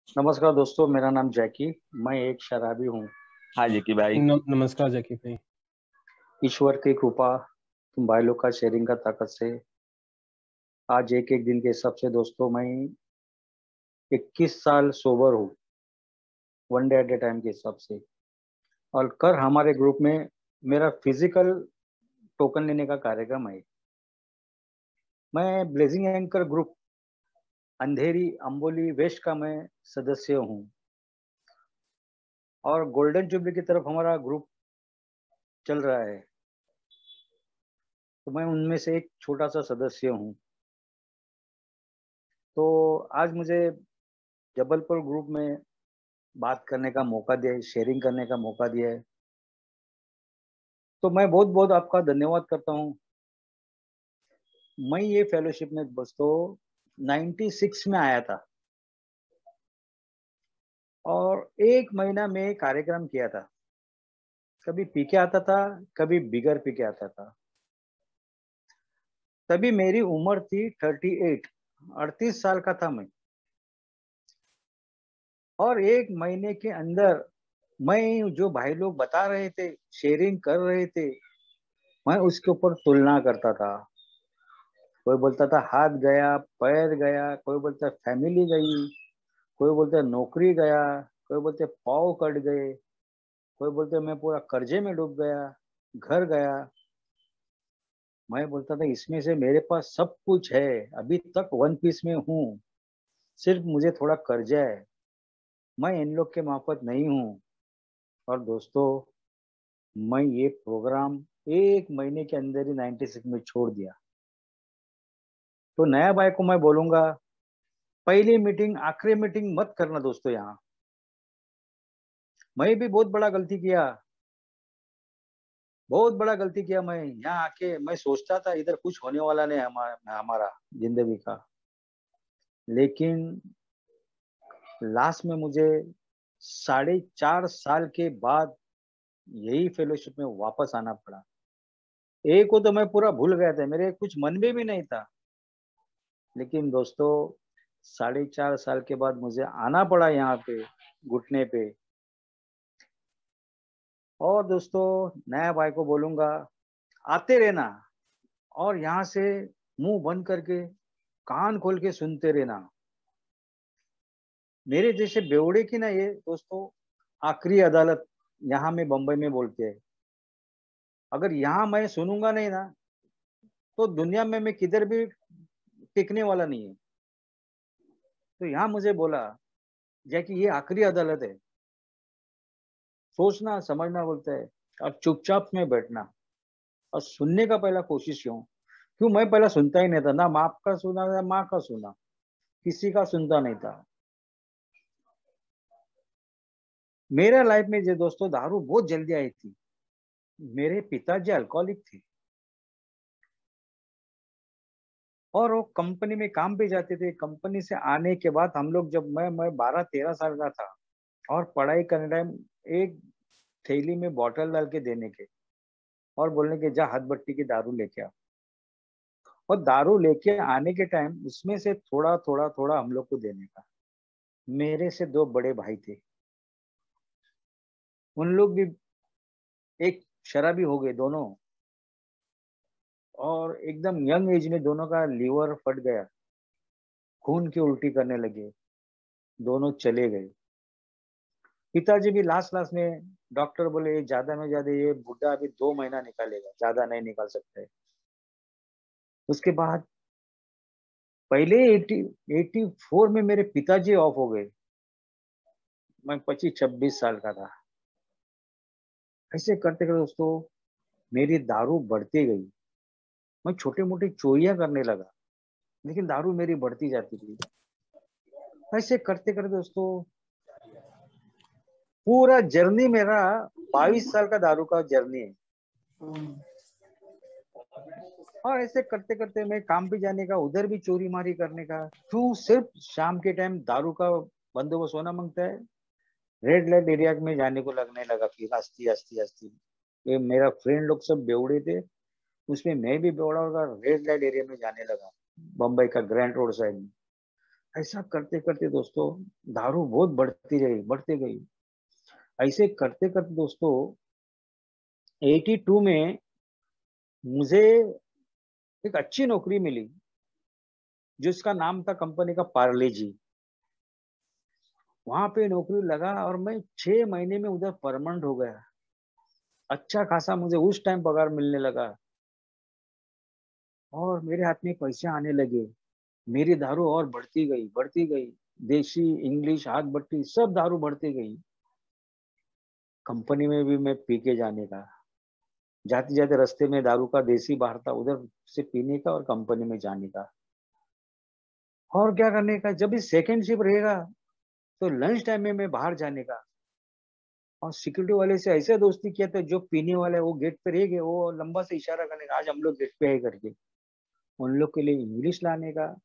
नमस्कार दोस्तों, मेरा नाम जैकी। मैं एक शराबी हूँ। हाँ जी की भाई। नमस्कार जैकी भाई। ईश्वर की कृपा, तुम भाई लोग का शेयरिंग का ताकत से आज एक एक दिन के हिसाब से दोस्तों मैं 21 साल सोबर हूँ, one day at A time के हिसाब से। और कर हमारे ग्रुप में मेरा फिजिकल टोकन लेने का कार्यक्रम है। मैं ब्लेजिंग एंकर ग्रुप अंधेरी अंबोली वेस्ट का मैं सदस्य हूँ और गोल्डन जुबली की तरफ हमारा ग्रुप चल रहा है, तो मैं उनमें से एक छोटा सा सदस्य हूँ। तो आज मुझे जबलपुर ग्रुप में बात करने का मौका दिया है, शेयरिंग करने का मौका दिया है, तो मैं बहुत बहुत आपका धन्यवाद करता हूँ। मैं ये फेलोशिप में दोस्तों 96 में आया था और एक महीना में कार्यक्रम किया था। कभी पी के आता था, कभी बिगर पी के आता था। तभी मेरी उम्र थी 38, 38 साल का था मैं। और एक महीने के अंदर मैं जो भाई लोग बता रहे थे, शेयरिंग कर रहे थे, मैं उसके ऊपर तुलना करता था। कोई बोलता था हाथ गया, पैर गया, कोई बोलता फैमिली गई, कोई बोलता नौकरी गया, कोई बोलते पाँव कट गए, कोई बोलते मैं पूरा कर्जे में डूब गया, घर गया। मैं बोलता था इसमें से मेरे पास सब कुछ है, अभी तक वन पीस में हूँ, सिर्फ मुझे थोड़ा कर्जा है, मैं इन लोग के माफत नहीं हूँ। और दोस्तों, मैं ये प्रोग्राम एक महीने के अंदर ही 96 में छोड़ दिया। तो नया भाई को मैं बोलूंगा, पहली मीटिंग आखिरी मीटिंग मत करना दोस्तों। यहाँ मैं भी बहुत बड़ा गलती किया, बहुत बड़ा गलती किया। मैं यहाँ आके मैं सोचता था इधर कुछ होने वाला नहीं हमारा जिंदगी का, लेकिन लास्ट में मुझे 4.5 साल के बाद यही फेलोशिप में वापस आना पड़ा। एक को तो मैं पूरा भूल गया था, मेरे कुछ मन में भी नहीं था, लेकिन दोस्तों 4.5 साल के बाद मुझे आना पड़ा यहाँ पे घुटने पे। और दोस्तों, नया भाई को बोलूंगा, आते रहना और यहाँ से मुंह बंद करके कान खोल के सुनते रहना। मेरे जैसे बेवड़े की ना ये दोस्तों आखिरी अदालत यहाँ में बंबई में बोलते हैं। अगर यहाँ मैं सुनूंगा नहीं ना, तो दुनिया में मैं किधर भी टिकने वाला नहीं है। तो यहाँ मुझे बोला जै कि ये आखिरी अदालत है, सोचना समझना बोलता है, और चुपचाप में बैठना और सुनने का पहला कोशिश क्यों मैं पहला सुनता ही नहीं था, ना बाप का सुना ना माँ का सुना, किसी का सुनता नहीं था। मेरे लाइफ में जो दोस्तों दारू बहुत जल्दी आई थी। मेरे पिताजी अल्कोहलिक थे और वो कंपनी में काम पे जाते थे। कंपनी से आने के बाद हम लोग जब मैं 12-13 साल का था और पढ़ाई करने टाइम एक थैली में बॉटल डाल के देने के और बोलने के जा हाथ भट्टी की दारू लेके आ। और दारू लेके आने के टाइम उसमें से थोड़ा थोड़ा थोड़ा हम लोग को देने का। मेरे से दो बड़े भाई थे, उन लोग भी एक शराबी हो गए दोनों, और एकदम यंग एज में दोनों का लीवर फट गया, खून की उल्टी करने लगे, दोनों चले गए। पिताजी भी लास्ट लास्ट में डॉक्टर बोले ज्यादा में ज्यादा ये बुढ़ा अभी 2 महीना निकालेगा, ज्यादा नहीं निकाल सकते। उसके बाद पहले 84 में मेरे पिताजी ऑफ हो गए। मैं 25-26 साल का था। ऐसे करते करते दोस्तों मेरी दारू बढ़ती गई। मैं छोटे मोटे चोरियां करने लगा, लेकिन दारू मेरी बढ़ती जाती थी। ऐसे करते करते दोस्तों पूरा जर्नी मेरा 22 साल का दारू का जर्नी है। और ऐसे करते करते मैं काम भी जाने का, उधर भी चोरी मारी करने का, क्यों सिर्फ शाम के टाइम दारू का बंदोबस्त होना मांगता है। रेड लाइट एरिया में जाने को लगने लगा फिर हस्ती हस्ती हस्ती। ये मेरा फ्रेंड लोग सब बेवड़े थे, उसमें मैं भी बेवड़ा होगा, रेड लाइट एरिया में जाने लगा, बम्बई का ग्रैंड रोड साइड में। ऐसा करते करते दोस्तों दारू बहुत बढ़ती गई। ऐसे करते करते दोस्तों 82 में मुझे एक अच्छी नौकरी मिली, जिसका नाम था कंपनी का पार्ले जी। वहां पे नौकरी लगा और मैं 6 महीने में उधर परमानेंट हो गया। अच्छा खासा मुझे उस टाइम पगार मिलने लगा और मेरे हाथ में पैसे आने लगे। मेरी दारू और बढ़ती गई। देसी इंग्लिश हाथ भट्टी सब दारू बढ़ती गई। कंपनी में भी मैं पी के जाने का, जाते जाते रास्ते में दारू का देसी बाहर था, उधर से पीने का और कंपनी में जाने का। और क्या करने का, जब भी सेकंड शिफ्ट रहेगा तो लंच टाइम में मैं बाहर जाने का। और सिक्योरिटी वाले से ऐसे दोस्ती किया था, जो पीने वाले वो गेट पे रह गए, वो लंबा से इशारा करने का, आज हम लोग गेट पे है करके। उन लोग के लिए इंग्लिश लाने का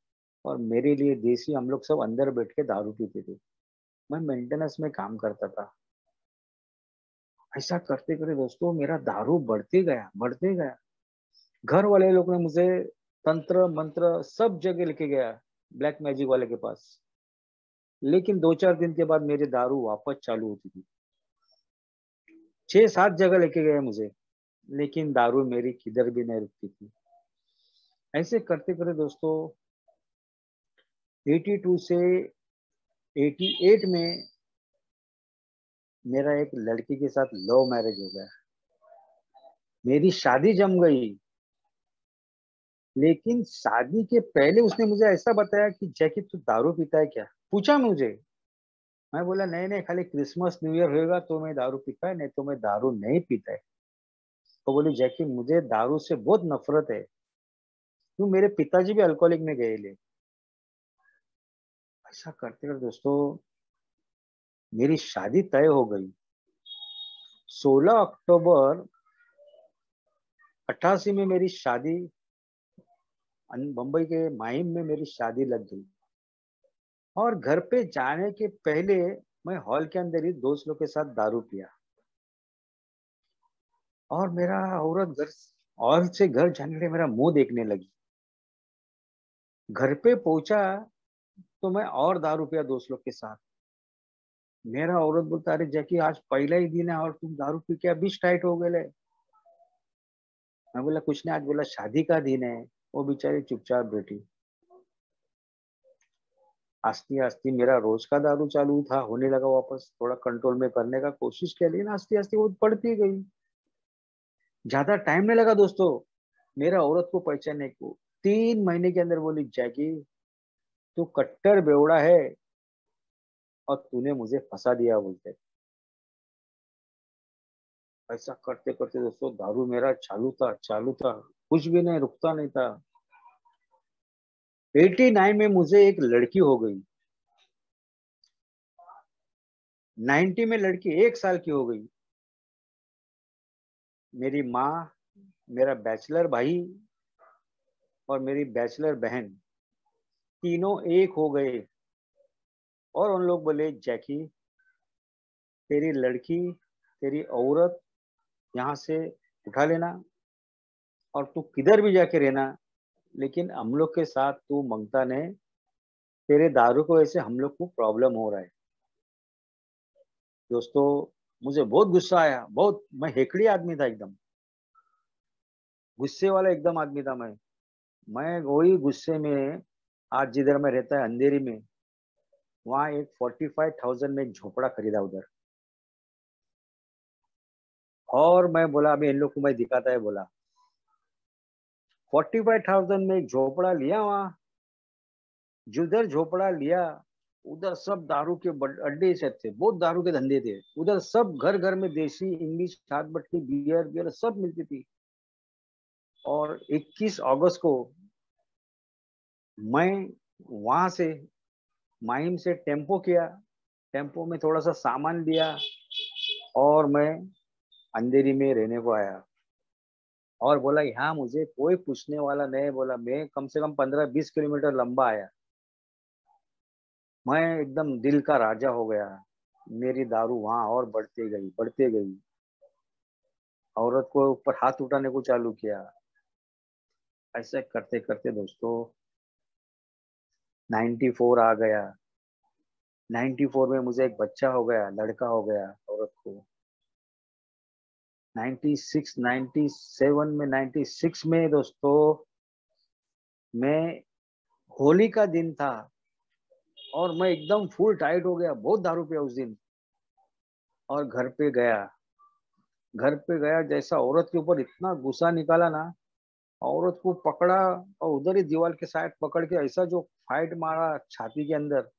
और मेरे लिए देसी, हम लोग सब अंदर बैठ के दारू पीते थे। मैं मेंटेनेंस में काम करता था। ऐसा करते करते दोस्तों मेरा दारू बढ़ते गया। घर वाले लोग ने मुझे तंत्र मंत्र सब जगह लेके गया, ब्लैक मैजिक वाले के पास। लेकिन 2-4 दिन के बाद मेरी दारू वापस चालू होती थी। 6-7 जगह लेके गए मुझे, लेकिन दारू मेरी किधर भी नहीं रुकती थी। ऐसे करते करते दोस्तों 82 से 88 में मेरा एक लड़की के साथ लव मैरिज हो गया। मेरी शादी जम गई। लेकिन शादी के पहले उसने मुझे ऐसा बताया कि जैकी तू दारू पीता है क्या, पूछा मुझे। मैं बोला नहीं नहीं, खाली क्रिसमस न्यू ईयर होएगा तो मैं दारू पीता है, नहीं तो मैं दारू नहीं पीता है। तो बोली जैकी मुझे दारू से बहुत नफरत है, तू, मेरे पिताजी भी अल्कोहलिक में गए ले। ऐसा करते करते दोस्तों मेरी शादी तय हो गई। 16 अक्टूबर 88 में मेरी शादी, बम्बई के माहिम में मेरी शादी लग गई। और घर पे जाने के पहले मैं हॉल के अंदर ही दोस्त लोग के साथ दारू पिया। और मेरा औरत घर, हॉल से घर जाने के लिए मेरा मुंह देखने लगी। घर पे पहुंचा तो मैं और दारू पिया दोस्त लोग के साथ। मेरा औरत बोलता अरे जैकी आज पहला ही दिन है और तुम दारू पी के अभी टाइट हो गए ले। मैं बोला कुछ नहीं, आज बोला शादी का दिन है। वो बेचारी चुपचाप बैठी। आस्ते आस्ते मेरा रोज का दारू चालू था, होने लगा वापस, थोड़ा कंट्रोल में करने का कोशिश किया, लेकिन आस्ते आस्ते वो बढ़ती गई। ज्यादा टाइम नहीं लगा दोस्तों मेरा औरत को पहचानने को। 3 महीने के अंदर बोली जैकी तू कट्टर बेवड़ा है और तूने मुझे फंसा दिया बोलते। ऐसा करते करते दोस्तों दारू मेरा चालू था, कुछ भी नहीं, रुकता नहीं था। 89 में मुझे एक लड़की हो गई। 90 में लड़की 1 साल की हो गई। मेरी माँ, मेरा बैचलर भाई और मेरी बैचलर बहन, तीनों एक हो गए। और उन लोग बोले जैकी तेरी लड़की, तेरी औरत यहाँ से उठा लेना और तू किधर भी जाके रहना, लेकिन हम लोग के साथ तू मंगता नहीं। तेरे दारू को वजह से हम लोग को प्रॉब्लम हो रहा है। दोस्तों मुझे बहुत गुस्सा आया, बहुत। मैं हेकड़ी आदमी था एकदम, गुस्से वाला एकदम आदमी था मैं वही गुस्से में आज जिधर मैं रहता है अंधेरी में, वहां एक 45,000 में एक झोपड़ा खरीदा उधर। और मैं बोला अभी इन लोग को मैं दिखाता है बोला। 45,000 में एक झोपड़ा लिया वहां। जिधर झोपड़ा लिया उधर सब दारू के अड्डे से थे, बहुत दारू के धंधे थे उधर। सब घर घर में देसी इंग्लिश हाथ भट्टी बियर बियर सब मिलती थी। और 21 अगस्त को मैं वहां से माहिम से टेम्पो किया, टेम्पो में थोड़ा सा सामान लिया और मैं अंधेरी में रहने को आया। और बोला यहाँ मुझे कोई पूछने वाला नहीं, बोला मैं कम से कम 15-20 किलोमीटर लंबा आया। मैं एकदम दिल का राजा हो गया। मेरी दारू वहां और बढ़ते गई। औरत को ऊपर हाथ उठाने को चालू किया। ऐसे करते करते दोस्तों 94 आ गया। 94 में मुझे एक बच्चा हो गया, लड़का हो गया औरत को। 96 97 में 96 में दोस्तों, मैं होली का दिन था और मैं एकदम फुल टाइट हो गया, बहुत दारू पिया उस दिन। और घर पे गया, जैसा औरत के ऊपर इतना गुस्सा निकाला ना, औरत को पकड़ा और उधर ही दीवार के साइड पकड़ के ऐसा जो फाइट मारा छाती के अंदर,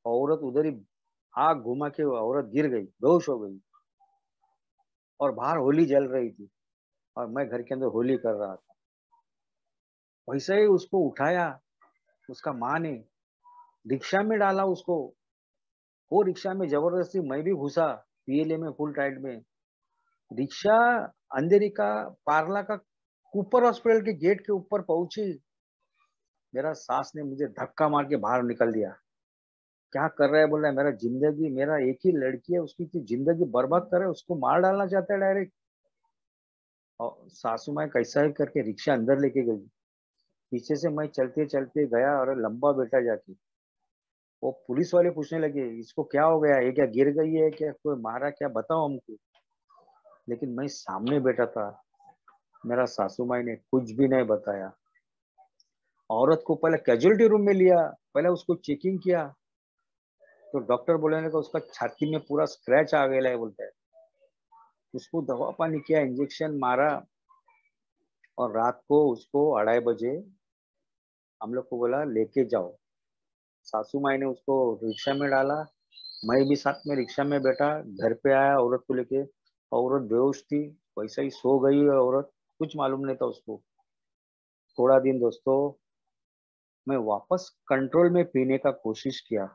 औरत उधर ही आग घुमा के औरत गिर गई, बेहोश हो गई। और बाहर होली जल रही थी और मैं घर के अंदर होली कर रहा था। वैसे ही उसको उठाया, उसका माँ ने रिक्शा में डाला उसको। वो रिक्शा में जबरदस्ती मैं भी घुसा, पीएलए में फुल टाइट में। रिक्शा अंधेरी का पार्ला का ऊपर हॉस्पिटल के गेट के ऊपर पहुंची। मेरा सास ने मुझे धक्का मार के बाहर निकल दिया। क्या कर रहा है, बोल रहा है मेरा जिंदगी, मेरा एक ही लड़की है, उसकी जिंदगी बर्बाद कर रहा है, उसको मार डालना चाहता है डायरेक्ट। और सासू माँ कैसा ही करके रिक्शा अंदर लेके गई। पीछे से मैं चलते चलते गया और लंबा बैठा जाके। वो पुलिस वाले पूछने लगे, इसको क्या हो गया, ये क्या गिर गई है क्या, कोई मारा क्या, बताओ हमको। लेकिन मैं सामने बैठा था, मेरा सासू माई ने कुछ भी नहीं बताया। औरत को पहले कैजुअलिटी रूम में लिया, पहले उसको चेकिंग किया। तो डॉक्टर बोलने लगा उसका छाती में पूरा स्क्रैच आ गया है, बोलता है। उसको दवा पानी किया, इंजेक्शन मारा। और रात को उसको 2:30 बजे हम लोग को बोला लेके जाओ। सासू माई ने उसको रिक्शा में डाला, मैं भी साथ में रिक्शा में बैठा, घर पे आया औरत को लेके। औरत बेहोश थी, वैसे ही सो गई है औरत, कुछ मालूम नहीं था उसको। थोड़ा दिन दोस्तों, मैं वापस कंट्रोल में पीने का कोशिश किया,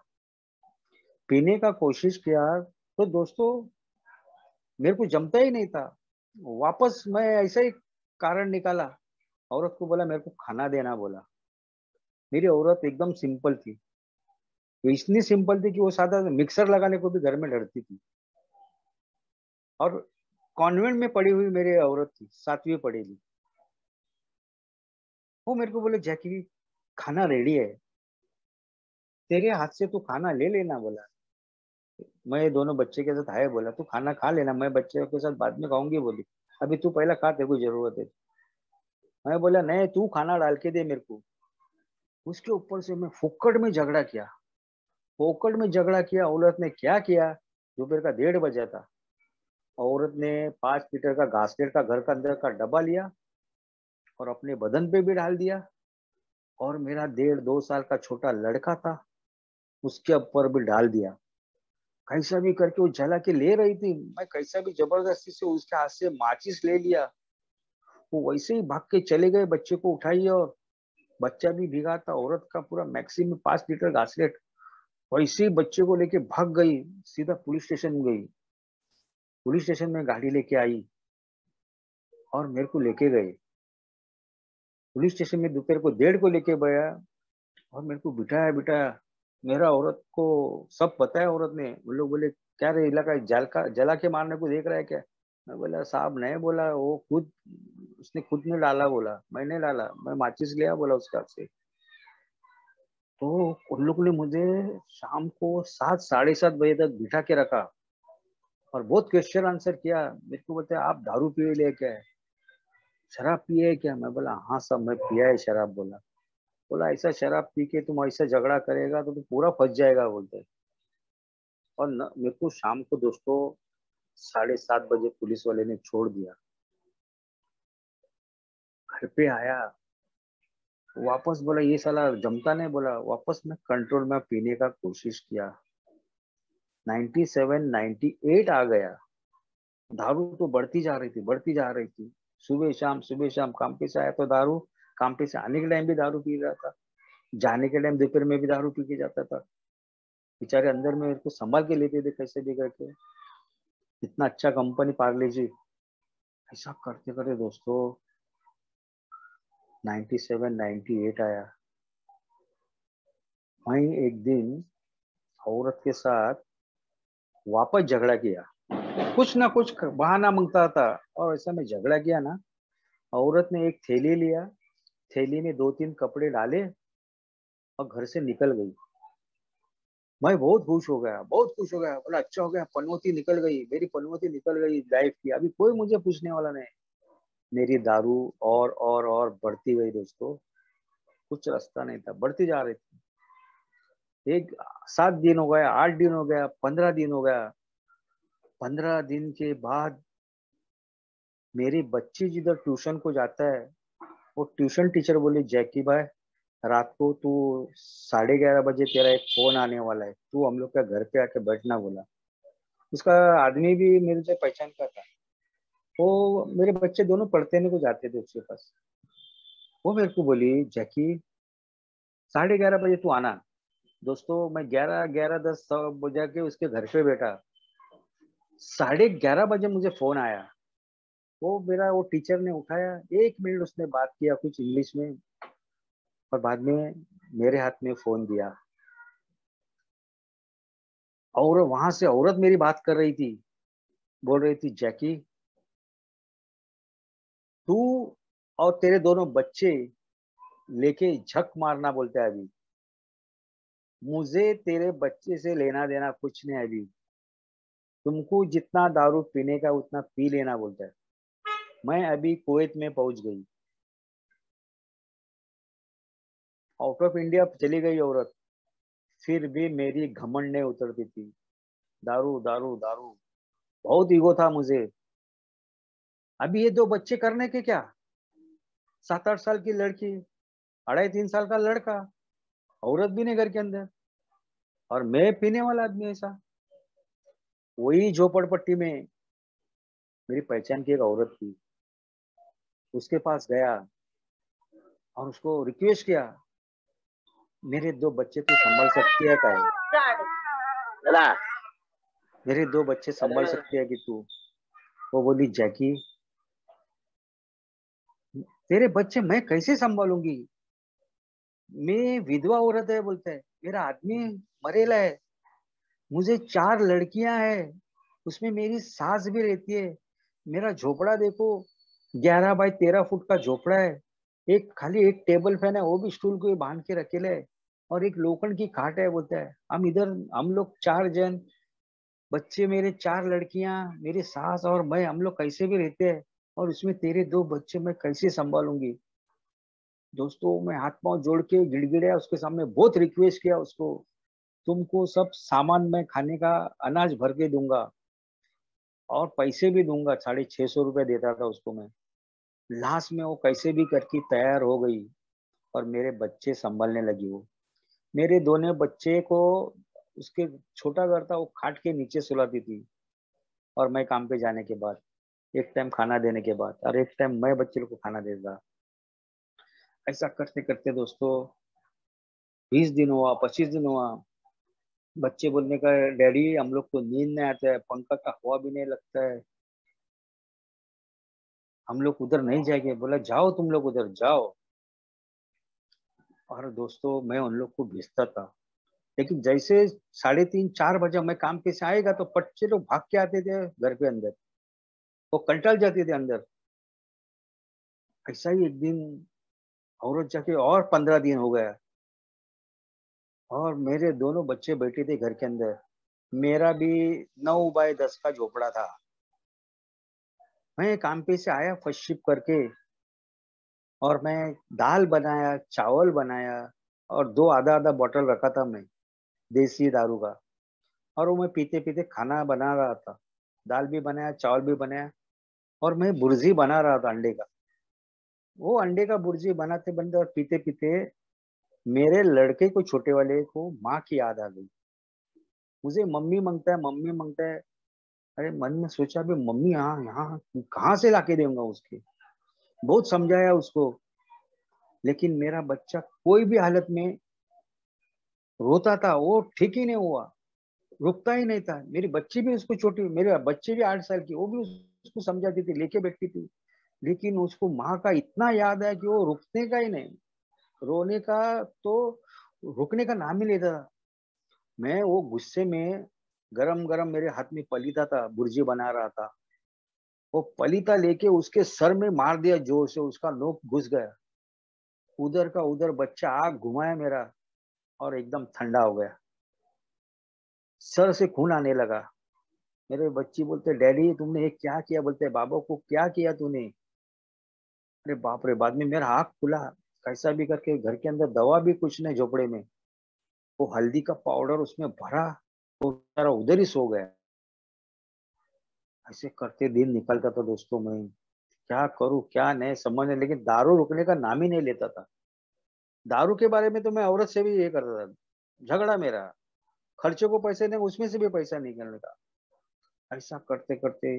तो दोस्तों मेरे को जमता ही नहीं था। वापस मैं ऐसा ही कारण निकाला, औरत को बोला मेरे को खाना देना बोला। मेरी औरत एकदम सिंपल थी, वो इतनी सिंपल थी कि वो सादा मिक्सर लगाने को भी घर में डरती थी। और कॉन्वेंट में पड़ी हुई मेरी औरत थी, 7वीं पढ़ेगी। वो मेरे को बोले जैकी खाना रेडी है, तेरे हाथ से तू खाना ले लेना बोला। मैं दोनों बच्चे के साथ आए, बोला तू खाना खा लेना, मैं बच्चे के साथ बाद में खाऊंगी बोली। अभी तू पहला खा, तेरे को जरूरत है। मैं बोला नहीं, तू खाना डाल के दे मेरे को। उसके ऊपर से मैं फोकट में झगड़ा किया। औरत ने क्या किया, दोपहर का 1:30 बजा था। औरत ने 5 लीटर का घासलेट का घर का अंदर का डब्बा लिया और अपने बदन पे भी डाल दिया। और मेरा 1.5 2 साल का छोटा लड़का था, उसके ऊपर भी डाल दिया। कैसा भी करके वो जला के ले रही थी, मैं कैसा भी जबरदस्ती से उसके हाथ से माचिस ले लिया। वो वैसे ही भाग के चले गए, बच्चे को उठाइए। और बच्चा भी भीगा था, औरत का पूरा मैक्सिमम 5 लीटर घासलेट। वैसे ही बच्चे को लेके भाग गई, सीधा पुलिस स्टेशन गई। पुलिस स्टेशन में गाड़ी लेके आई और मेरे को लेके गए। पुलिस स्टेशन में दोपहर को 1:30 को लेके गया और मेरे को बिठाया बिठाया। मेरा औरत को सब पता है, औरत ने, उन लोग बोले क्या रे इलाका जला के मारने को देख रहा है क्या। मैं बोला साहब नहीं, बोला वो खुद, उसने खुद ने डाला बोला, मैंने डाला, मैं माचिस लिया बोला उसके हाथ से। तो उन लोगों ने मुझे शाम को 7 साढ़े 7 बजे तक बिठा के रखा और बहुत क्वेश्चन आंसर किया। मेरे को बोलते आप दारू पिए ले क्या है, शराब पिए है क्या। मैं बोला हाँ सब मैं पिया है शराब बोला। बोला ऐसा शराब पी के तुम ऐसा झगड़ा करेगा तो तू पूरा फंस जाएगा बोलते। और मेरे को शाम को दोस्तों 7:30 बजे पुलिस वाले ने छोड़ दिया। घर पे आया, वापस बोला ये साला जमता नहीं बोला, वापस मैं कंट्रोल में पीने का कोशिश किया। 97 98 आ गया। दारू तो बढ़ती जा रही थी। सुबह शाम काम पे से आया तो दारू, काम पे से आने के टाइम भी दारू पी रहा था, जाने के टाइम दोपहर में भी दारू पी के जाता था। बेचारे अंदर में मेरे को संभाल के लेते थे कैसे भी करके। इतना अच्छा कंपनी पार्ले जी। ऐसा करते करते दोस्तों 97 98 आया। मैं एक दिन औरत के साथ वापस झगड़ा किया, कुछ ना कुछ बहाना मांगता था। और ऐसा में झगड़ा किया ना, औरत ने एक थैली लिया, थैली में 2 3 कपड़े डाले और घर से निकल गई। मैं बहुत खुश हो गया, बहुत खुश हो गया, बोला अच्छा हो गया, पनौती निकल गई, मेरी पनौती निकल गई लाइफ की, अभी कोई मुझे पूछने वाला नहीं। मेरी दारू और बढ़ती गई दोस्तों, कुछ रास्ता नहीं था, बढ़ती जा रही थी। एक 7 दिन हो गया, 8 दिन हो गया, 15 दिन हो गया। 15 दिन के बाद मेरी बच्ची जिधर ट्यूशन को जाता है, वो ट्यूशन टीचर बोली जैकी भाई, रात को तू 11:30 बजे तेरा एक फोन आने वाला है, तू हम लोग का घर पे आके बैठना बोला। उसका आदमी भी मेरे से पहचान का था। वो मेरे बच्चे दोनों पढ़ते नहीं को जाते थे उसके पास। वो मेरे को बोली जैकी 11:30 बजे तू आना। दोस्तों मैं 11, 11, 10 सब बजा के उसके घर पे बैठा। 11:30 बजे मुझे फोन आया। वो टीचर ने उठाया, 1 मिनट उसने बात किया कुछ इंग्लिश में, और बाद में मेरे हाथ में फोन दिया। और वहां से औरत मेरी बात कर रही थी, बोल रही थी जैकी तू और तेरे दोनों बच्चे लेके झक मारना बोलते हैं अभी, मुझे तेरे बच्चे से लेना देना कुछ नहीं अभी, तुमको जितना दारू पीने का उतना पी लेना बोलता है। मैं अभी कुवैत में पहुंच गई, आउट ऑफ इंडिया चली गई औरत, फिर भी मेरी घमंड नहीं उतरती थी। दारू दारू दारू, बहुत ईगो था मुझे। अभी ये 2 बच्चे करने के क्या, 7, 8 साल की लड़की, 2.5, 3 साल का लड़का, औरत भी नहीं घर के अंदर, और मैं पीने वाला आदमी ऐसा। वही झोपड़पट्टी में मेरी पहचान की एक औरत थी, उसके पास गया और उसको रिक्वेस्ट किया, मेरे 2 बच्चे तू संभाल सकती है क्या, मेरे 2 बच्चे संभाल सकती है कि तू। वो बोली जैकी तेरे बच्चे मैं कैसे संभालूंगी, मैं विधवा औरत है बोलते है, मेरा आदमी मरेला है, मुझे 4 लड़कियां हैं, उसमें मेरी सास भी रहती है, मेरा झोपड़ा देखो, 11 बाई 13 फुट का झोपड़ा है, एक खाली एक टेबल फैन है, वो भी स्टूल को बांध के रखेले है, और एक लोखंड की खाट है बोलता है। हम लोग 4 जन, बच्चे मेरे 4 लड़कियां, मेरी सास और मैं, हम लोग कैसे भी रहते हैं, और उसमें तेरे 2 बच्चे मैं कैसे संभालूंगी। दोस्तों मैं हाथ पांव जोड़ के गिड़गिड़ाया उसके सामने, बहुत रिक्वेस्ट किया उसको, तुमको सब सामान मैं खाने का अनाज भर के दूंगा, और पैसे भी दूंगा, 650 रुपये देता था उसको मैं। लास्ट में वो कैसे भी करके तैयार हो गई, और मेरे बच्चे संभालने लगी वो। मेरे दोनों बच्चे को, उसके छोटा घर था, वो खाट के नीचे सुलाती थी, और मैं काम पे जाने के बाद, एक टाइम खाना देने के बाद, और एक टाइम मैं बच्चे को खाना देता। ऐसा करते करते दोस्तों 20 दिन हुआ, 25 दिन हुआ। बच्चे बोलने का, डैडी हम लोग को नींद नहीं आता है, पंखा का हवा भी नहीं लगता है, हम लोग उधर नहीं जाएंगे। बोला जाओ तुम लोग उधर जाओ। और दोस्तों मैं उन लोग को भेजता था, लेकिन जैसे 3:30, 4 बजे मैं काम पे से आएगा, तो बच्चे लोग भाग के आते थे घर पे अंदर, वो कंटाल जाते थे अंदर। ऐसा ही एक दिन औरत जाके, और 15 दिन हो गया, और मेरे दोनों बच्चे बैठे थे घर के अंदर। मेरा भी 9 बाई 10 का झोपड़ा था। मैं काम पे से आया फर्स्ट शिफ्ट करके, और मैं दाल बनाया, चावल बनाया, और 2 आधा आधा बॉटल रखा था मैं, देसी दारू का, और वो मैं पीते पीते खाना बना रहा था। दाल भी बनाया, चावल भी बनाया, और मैं बुर्जी बना रहा था अंडे का। वो अंडे का बुर्जी बनाते बनते और पीते पीते मेरे लड़के को, छोटे वाले को, माँ की याद आ गई। मुझे मम्मी मांगता है, मम्मी मांगता है। अरे मन में सोचा भी मम्मी यहाँ यहाँ कहाँ से लाके दूंगा उसके। बहुत समझाया उसको, लेकिन मेरा बच्चा कोई भी हालत में रोता था, वो ठीक ही नहीं हुआ, रुकता ही नहीं था। मेरी बच्ची भी उसको छोटी, मेरे बच्चे भी 8 साल की, वो भी उसको समझाती थी, लेके बैठती थी, लेकिन उसको माँ का इतना याद है कि वो रुकने का ही नहीं, रोने का तो रुकने का नाम ही लेता था। मैं वो गुस्से में गरम गरम मेरे हाथ में पलीता था, बुर्जी बना रहा था, वो पलीता लेके उसके सर में मार दिया जोर से, उसका नोक घुस गया। उधर का उधर बच्चा आग घुमाया मेरा, और एकदम ठंडा हो गया, सर से खून आने लगा। मेरे बच्ची बोलते डैडी तुमने ये क्या किया, बोलते बाबा को क्या किया तूने। अरे बाप रे, बाद में मेरा आँख खुला, कैसा भी करके घर के अंदर दवा भी कुछ नहीं झोपड़े में, वो हल्दी का पाउडर उसमें भरा, वो सारा उधर ही सो गया। ऐसे करते दिन निकलता था दोस्तों, मैं क्या करूं क्या नहीं समझ नहीं, लेकिन दारू रुकने का नाम ही नहीं लेता था। दारू के बारे में तो मैं औरत से भी ये करता था, झगड़ा मेरा, खर्चे को पैसे नहीं उसमें से भी पैसा निकलने का। ऐसा करते करते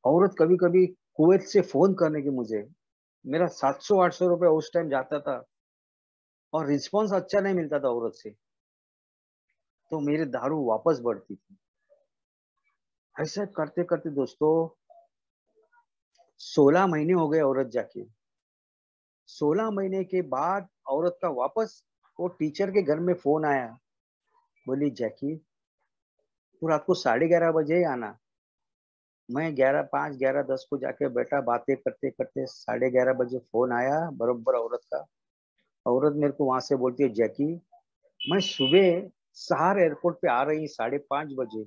औरत कभी कभी कुवैत से फोन करने की मुझे, मेरा 700-800 रुपये उस टाइम जाता था और रिस्पॉन्स अच्छा नहीं मिलता था औरत से, तो मेरी दारू वापस बढ़ती थी। ऐसा करते करते दोस्तों 16 महीने हो गए औरत जाके। 16 महीने के बाद औरत का वापस वो टीचर के घर में फोन आया, बोली जैकी तू रात को 11:30 बजे ही आना। मैं 11, 5, 11, 10 को जाके बैठा, बातें करते करते 11:30 बजे फोन आया बरोबर औरत का। औरत मेरे को वहां से बोलती है जैकी मैं सुबह सहार एयरपोर्ट पे आ रही 5:30 बजे,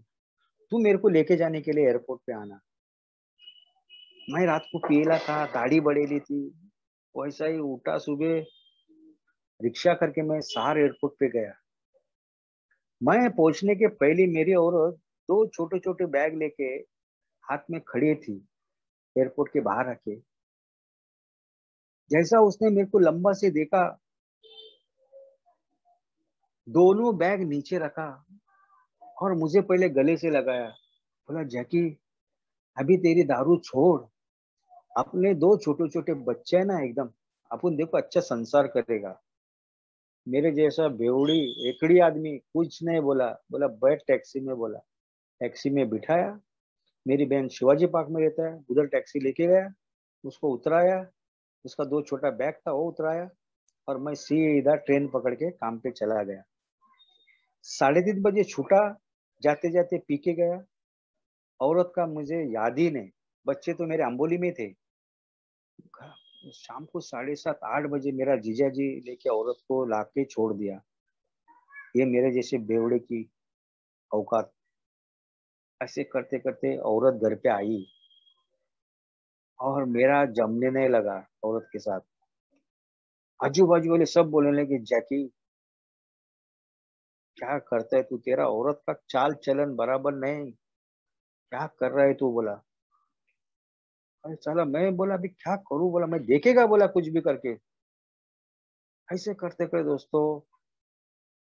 तू मेरे को लेके जाने के लिए एयरपोर्ट पे आना। मैं रात को पियला था, दाढ़ी बढ़ेली थी, वैसा ही उठा सुबह, रिक्शा करके मैं सहार एयरपोर्ट पे गया। मैं पहुंचने के पहले मेरी औरत दो छोटे छोटे बैग लेके हाथ में खड़ी थी एयरपोर्ट के बाहर आके। जैसा उसने मेरे को लंबा से देखा, दोनों बैग नीचे रखा और मुझे पहले गले से लगाया, बोला जैकी अभी तेरी दारू छोड़, अपने दो छोटे छोटे बच्चे हैं ना एकदम, अपन देखो अच्छा संसार करेगा। मेरे जैसा बेवड़ी एकड़ी आदमी कुछ नहीं बोला, बोला बैठ टैक्सी में, बोला टैक्सी में बिठाया। मेरी बहन शिवाजी पार्क में रहता है, उधर टैक्सी लेके गया, उसको उतराया, उसका दो छोटा बैग था वो उतराया, और मैं सीधा ट्रेन पकड़ के काम पे चला गया। 3:30 बजे छूटा, जाते जाते पी के गया। औरत का मुझे याद ही नहीं, बच्चे तो मेरे अम्बोली में थे। शाम को 7:30-8 बजे मेरा जीजा जी लेके औरत को लाके छोड़ दिया। ये मेरे जैसे बेवड़े की औकात। ऐसे करते करते औरत घर पे आई और मेरा जमने नहीं लगा औरत के साथ। आजू बाजू वाले सब बोलने लगे जैकी क्या करता है तू, तेरा औरत का चाल चलन बराबर नहीं, क्या कर रहा है तू, बोला। अरे साला मैं बोला अभी क्या करूं, बोला मैं देखेगा, बोला कुछ भी करके। ऐसे करते करते दोस्तों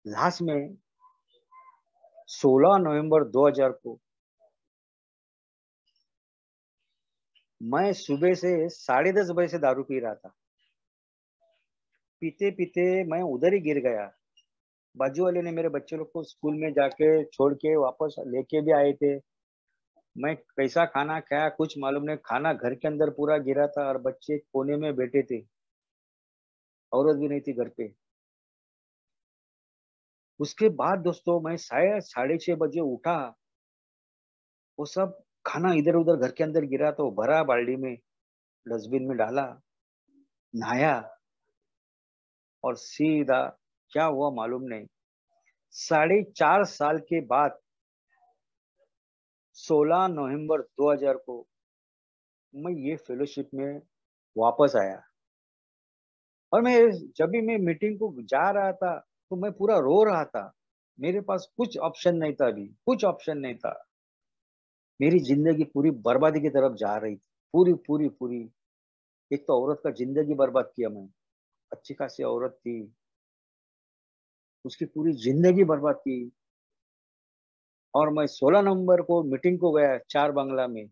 लास्ट में 16 नवंबर 2000 को मैं सुबह से 10:30 बजे से दारू पी रहा था। पीते पीते मैं उधर ही गिर गया। बाजू वाले ने मेरे बच्चे लोग को स्कूल में जाके छोड़ के वापस लेके भी आए थे। मैं कैसा खाना खाया कुछ मालूम नहीं, खाना घर के अंदर पूरा गिरा था और बच्चे कोने में बैठे थे, औरत भी नहीं थी घर पे। उसके बाद दोस्तों मैं शायद 6:30 बजे उठा, वो सब खाना इधर उधर घर के अंदर गिरा तो भरा बाल्टी में, डस्टबिन में डाला, नहाया और सीधा क्या हुआ मालूम नहीं। 4.5 साल के बाद 16 नवंबर 2000 को मैं ये फेलोशिप में वापस आया। और मैं जब भी मैं मीटिंग को जा रहा था तो मैं पूरा रो रहा था। मेरे पास कुछ ऑप्शन नहीं था, अभी कुछ ऑप्शन नहीं था। मेरी जिंदगी पूरी बर्बादी की तरफ जा रही थी, पूरी पूरी पूरी। एक तो औरत का जिंदगी बर्बाद किया मैं, अच्छी खासी औरत थी, उसकी पूरी जिंदगी बर्बाद की। और मैं 16 नवंबर को मीटिंग को गया चार बांग्ला में।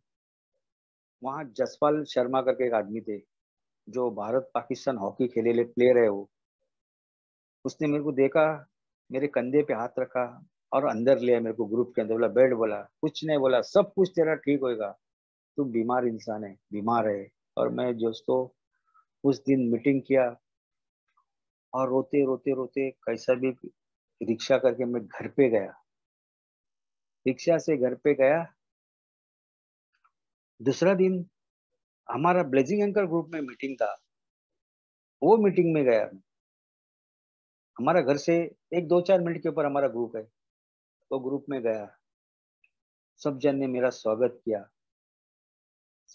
वहां जसपाल शर्मा करके एक आदमी थे, जो भारत पाकिस्तान हॉकी खेले प्लेयर है वो। उसने मेरे को देखा, मेरे कंधे पे हाथ रखा और अंदर लिया मेरे को ग्रुप के अंदर, बोला बैठ, बोला कुछ नहीं, बोला सब कुछ तेरा ठीक होएगा, तू बीमार इंसान है, बीमार है। और मैं दोस्तों उस दिन मीटिंग किया और रोते रोते रोते कैसा भी रिक्शा करके मैं घर पे गया। रिक्शा से घर पे गया, दूसरा दिन हमारा ब्लेजिंग एंकर ग्रुप में मीटिंग था, वो मीटिंग में गया। हमारा घर से एक 2-4 मिनट के ऊपर हमारा ग्रुप है, तो ग्रुप में गया, सब जन ने मेरा स्वागत किया,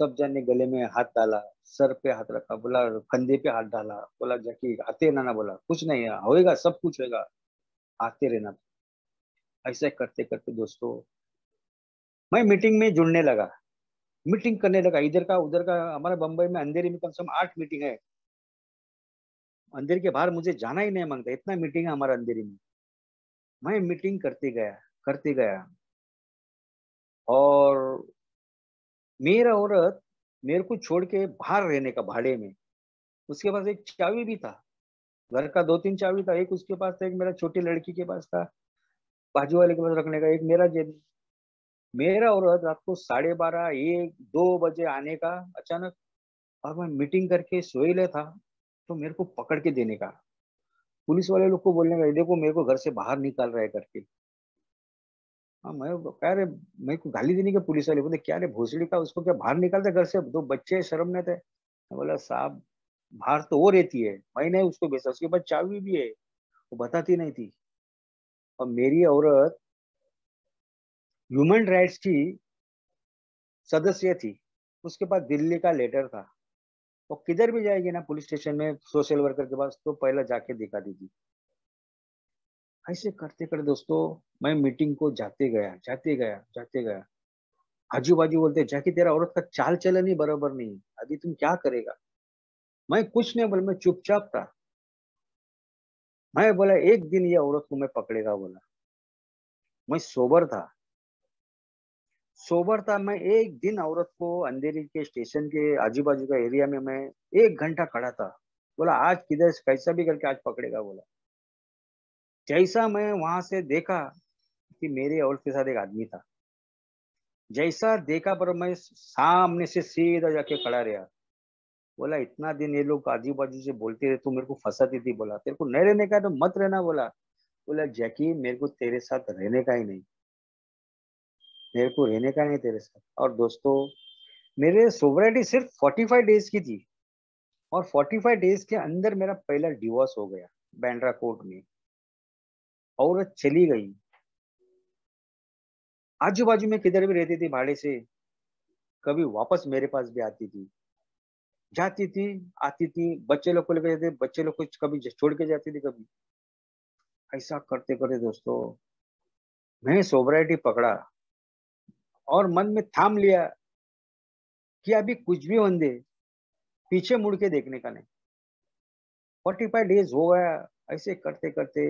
सब जन ने गले में हाथ डाला, सर पे हाथ रखा, बोला कंधे पे हाथ डाला, बोला जाके आते रहना, बोला कुछ नहीं है, होएगा, सब कुछ होएगा, आते रहना। ऐसे करते करते दोस्तों मैं मीटिंग में जुड़ने लगा, मीटिंग करने लगा, इधर का उधर का। हमारे बम्बई में अंधेरी में कम से कम 8 मीटिंग है, अंधेरी के बाहर मुझे जाना ही नहीं मांगता, इतना मीटिंग है हमारा अंधेरी में। मैं मीटिंग करते गया, और मेरा औरत मेरे को छोड़ के बाहर रहने का भाड़े में, उसके पास एक चाबी भी था, घर का 2-3 चाबी था, एक उसके पास था, एक मेरा छोटी लड़की के पास था, बाजू वाले के पास रखने का, एक मेरा जेब। मेरा औरत रात को 12:30, 1-2 बजे आने का अचानक, और मैं मीटिंग करके सोए था, तो मेरे को पकड़ के देने का, पुलिस वाले लोग को बोलने का, "ये देखो मेरे को घर से बाहर निकाल रहा है" करके। हाँ, मैं कह रहे, मेरे को गाली देने के पुलिस वाले बोले, क्या रे भोसड़ी का, उसको क्या बाहर निकालते घर से, 2 बच्चे शर्म नहीं थे। मैं बोला साहब, बाहर तो वो रहती है, मैंने उसको बेचा, उसके पास चाबी भी है, वो बताती नहीं थी। और मेरी औरत ह्यूमन राइट्स की सदस्य थी, उसके पास दिल्ली का लेटर था, वो किधर भी जाएगी ना पुलिस स्टेशन में सोशल वर्कर के पास, तो पहले जाके दिखा दीजिए। ऐसे करते करते दोस्तों मैं मीटिंग को जाते गया। आजू बाजू बोलते, जाके तेरा औरत का चाल चलन ही बराबर नहीं, अभी तुम क्या करेगा। मैं कुछ नहीं बोला, मैं चुपचाप था। मैं बोला एक दिन ये औरत को मैं पकड़ेगा, बोला। मैं सोबर था, मैं एक दिन औरत को अंधेरी के स्टेशन के आजू बाजू का एरिया में मैं 1 घंटा खड़ा था। बोला आज किधर कैसा भी करके आज पकड़ेगा, बोला। जैसा मैं वहां से देखा कि मेरे औरत के साथ एक आदमी था, जैसा देखा पर मैं सामने से सीधा जाके खड़ा रहा। बोला इतना दिन ये लोग आजू बाजू से बोलते रहे, तू मेरे को फंसाती थी, बोला तेरे को नहीं रहने का है तो मत रहना, बोला। बोला जैकी मेरे को तेरे साथ रहने का ही नहीं, मेरे को रहने का नहीं तेरे साथ। और दोस्तों मेरे सोबरिटी सिर्फ 45 डेज की थी, और 45 डेज के अंदर मेरा पहला डिवोर्स हो गया बैंड्रा कोर्ट में। औरत चली गई, आजू बाजू में किधर भी रहती थी भाड़े से, कभी वापस मेरे पास भी आती थी, जाती थी, आती थी, बच्चे लोग को लेकर जाते, बच्चे लोग को कभी छोड़ के जाती थी कभी। ऐसा करते करते दोस्तों मैं सोबराइटी पकड़ा, और मन में थाम लिया कि अभी कुछ भी होने दे, पीछे मुड़ के देखने का नहीं। 45 डेज हो गया। ऐसे करते करते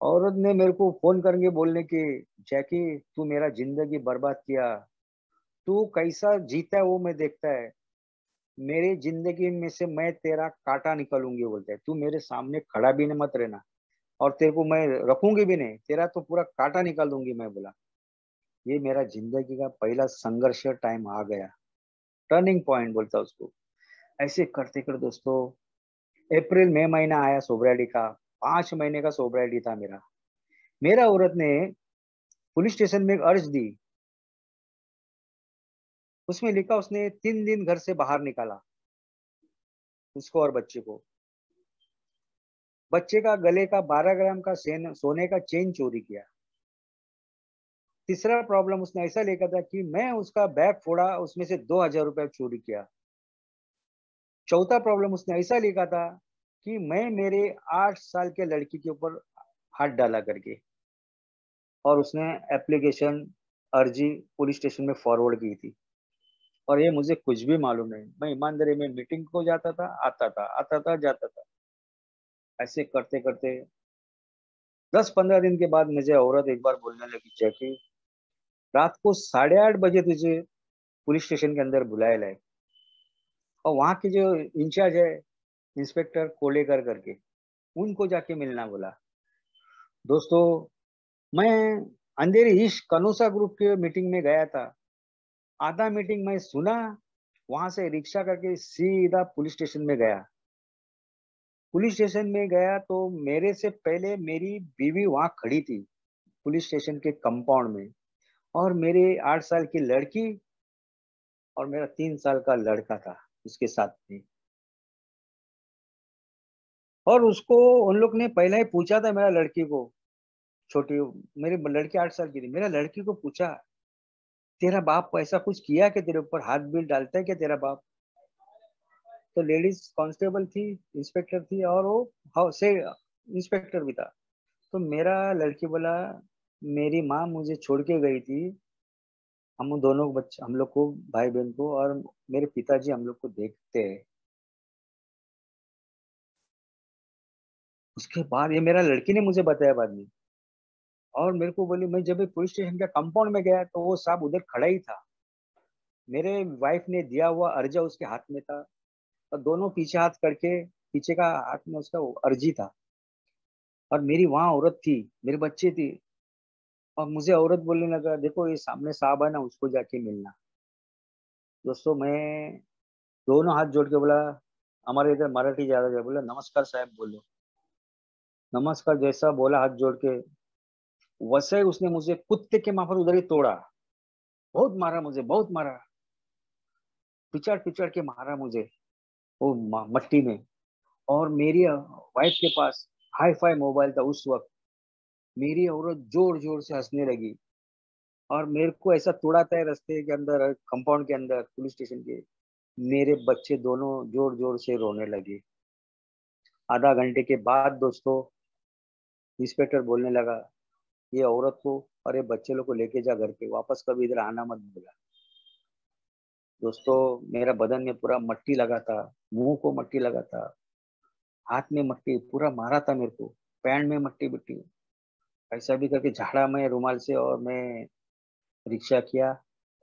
औरत ने मेरे को फोन करके बोलने की, जैकी तू मेरा जिंदगी बर्बाद किया, तू कैसा जीता है वो मैं देखता है, मेरी जिंदगी में से मैं तेरा कांटा निकालूंगी, बोलता है, तू मेरे सामने खड़ा भी नहीं मत रहना, और तेरे को मैं रखूंगी भी नहीं, तेरा तो पूरा कांटा निकाल दूंगी मैं, बोला। ये मेरा जिंदगी का पहला संघर्ष टाइम आ गया, टर्निंग पॉइंट बोलता उसको। ऐसे करते करते दोस्तों अप्रैल मई महीना आया सोबराइटी का, 5 महीने का सोबराइटी था मेरा। मेरा औरत ने पुलिस स्टेशन में एक अर्ज दी, उसमें लिखा उसने 3 दिन घर से बाहर निकाला उसको और बच्चे को। बच्चे का गले का 12 ग्राम का सोने का चेन चोरी किया। तीसरा प्रॉब्लम उसने ऐसा लिखा था कि मैं उसका बैग फोड़ा, उसमें से 2,000 रुपया चोरी किया। चौथा प्रॉब्लम उसने ऐसा लिखा था कि मैं मेरे 8 साल के लड़की के ऊपर हाथ डाला करके, और उसने एप्लीकेशन अर्जी पुलिस स्टेशन में फॉरवर्ड की थी। और ये मुझे कुछ भी मालूम नहीं, मैं ईमानदारी में मीटिंग को जाता था, आता था जाता था। ऐसे करते करते 10-15 दिन के बाद मुझे औरत एक बार बोलने लगी, जैकी रात को 8:30 बजे तुझे पुलिस स्टेशन के अंदर बुलाया लाए, और वहां के जो इंचार्ज है इंस्पेक्टर कोलेकर करके, उनको जाके मिलना, बोला। दोस्तों मैं अंधेरी ईस्ट कनोसा ग्रुप के मीटिंग में गया था, आधा मीटिंग मैं सुना, वहां से रिक्शा करके सीधा पुलिस स्टेशन में गया। पुलिस स्टेशन में गया तो मेरे से पहले मेरी बीवी वहां खड़ी थी पुलिस स्टेशन के कंपाउंड में, और मेरे 8 साल की लड़की और मेरा 3 साल का लड़का था उसके साथ में। और उसको उन लोग ने पहले ही पूछा था मेरा लड़की को, छोटी, मेरी लड़की 8 साल की थी, मेरा लड़की को पूछा, तेरा बाप ऐसा कुछ किया कि तेरे ऊपर हाथ बिल डालता है क्या तेरा बाप? तो लेडीज कांस्टेबल थी, इंस्पेक्टर थी, और वो हाउस से इंस्पेक्टर भी था। तो मेरा लड़की बोला, मेरी माँ मुझे छोड़ के गई थी, हम दोनों बच्चे, हम लोग को, भाई बहन को, और मेरे पिताजी हम लोग को देखते हैं। उसके बाद ये मेरा लड़की ने मुझे बताया बाद में। और मेरे को बोली, मैं जब पुलिस स्टेशन के कंपाउंड में गया तो वो साहब उधर खड़ा ही था, मेरे वाइफ ने दिया हुआ अर्जा उसके हाथ में था, और दोनों पीछे हाथ करके, पीछे का हाथ में उसका वो अर्जी था, और मेरी वहां औरत थी, मेरे बच्चे थी। और मुझे औरत बोलने लगा, देखो ये सामने साहब है ना, उसको जाके मिलना। दोस्तों मैं दोनों हाथ जोड़ के बोला, हमारे इधर मराठी ज्यादा है, बोला नमस्कार साहब बोलो। नमस्कार जैसा बोला हाथ जोड़ के, वैसे ही उसने मुझे कुत्ते के माफर उधर ही तोड़ा। बहुत मारा मुझे, बहुत मारा, पिचड़ पिचड़ के मारा मुझे वो मट्टी में। और मेरी वाइफ के पास हाई फाई मोबाइल था उस वक्त। मेरी औरत जोर जोर से हंसने लगी, और मेरे को ऐसा तोड़ाता है रास्ते के अंदर, कंपाउंड के अंदर, पुलिस स्टेशन के। मेरे बच्चे दोनों जोर जोर से रोने लगे। आधा घंटे के बाद दोस्तों इंस्पेक्टर बोलने लगा, ये औरत को और ये बच्चे लोग को लेके जा घर पे, वापस कभी इधर आना मत बोला। दोस्तों मेरा बदन में पूरा मट्टी लगा था, मुंह को मट्टी लगा था, हाथ में मट्टी पूरा मारा था मेरे को, पैंट में मट्टी मिट्टी। ऐसा भी करके झाड़ा मैं रुमाल से, और मैं रिक्शा किया।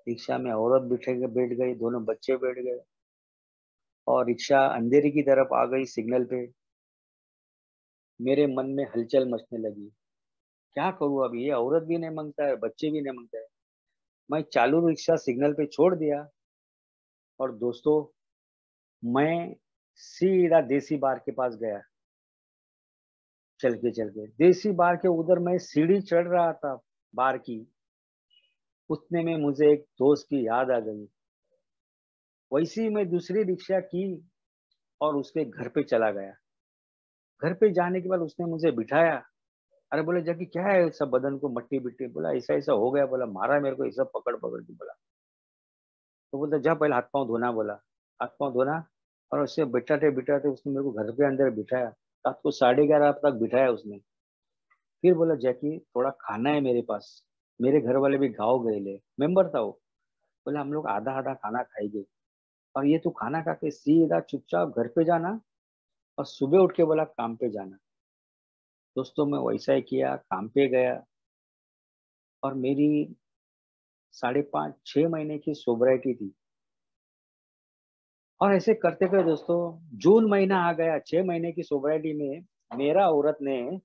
रिक्शा में औरत बैठ गई, दोनों बच्चे बैठ गए, और रिक्शा अंधेरी की तरफ आ गई सिग्नल पे। मेरे मन में हलचल मचने लगी, क्या करूँ अभी, ये औरत भी नहीं मांगता है, बच्चे भी नहीं मांगता है। मैं चालू रिक्शा सिग्नल पे छोड़ दिया, और दोस्तों मैं सीधा देसी बार के पास गया। चल के देसी बार के उधर मैं सीढ़ी चढ़ रहा था बार की, उतने में मुझे एक दोस्त की याद आ गई। वैसे ही मैं दूसरी रिक्शा की और उसके घर पे चला गया। घर पे जाने के बाद उसने मुझे बिठाया। अरे बोले, जाके क्या है सब बदन को मट्टी बिट्टी? बोला ऐसा ऐसा हो गया, बोला मारा मेरे को ऐसा पकड़ पकड़ के बोला। तो बोलता जा पहले हाथ पांव धोना, बोला हाथ पांव धोना। और उससे बिठाते बिठाते उसने मेरे को घर के अंदर बिठाया, रात को 11:30 तक बिठाया उसने। फिर बोला, जैकी थोड़ा खाना है मेरे पास, मेरे घर वाले भी गाँव गए ले, मेंबर था वो। बोले हम लोग आधा आधा खाना खाएंगे, और ये तू खाना खा के सीधा चुपचाप घर पे जाना, और सुबह उठ के बोला काम पे जाना। दोस्तों मैं वैसा ही किया, काम पे गया, और मेरी 5.5 6 महीने की सोबराइटी थी। और ऐसे करते करते दोस्तों जून महीना आ गया, 6 महीने की सोबराइटी में मेरा औरत ने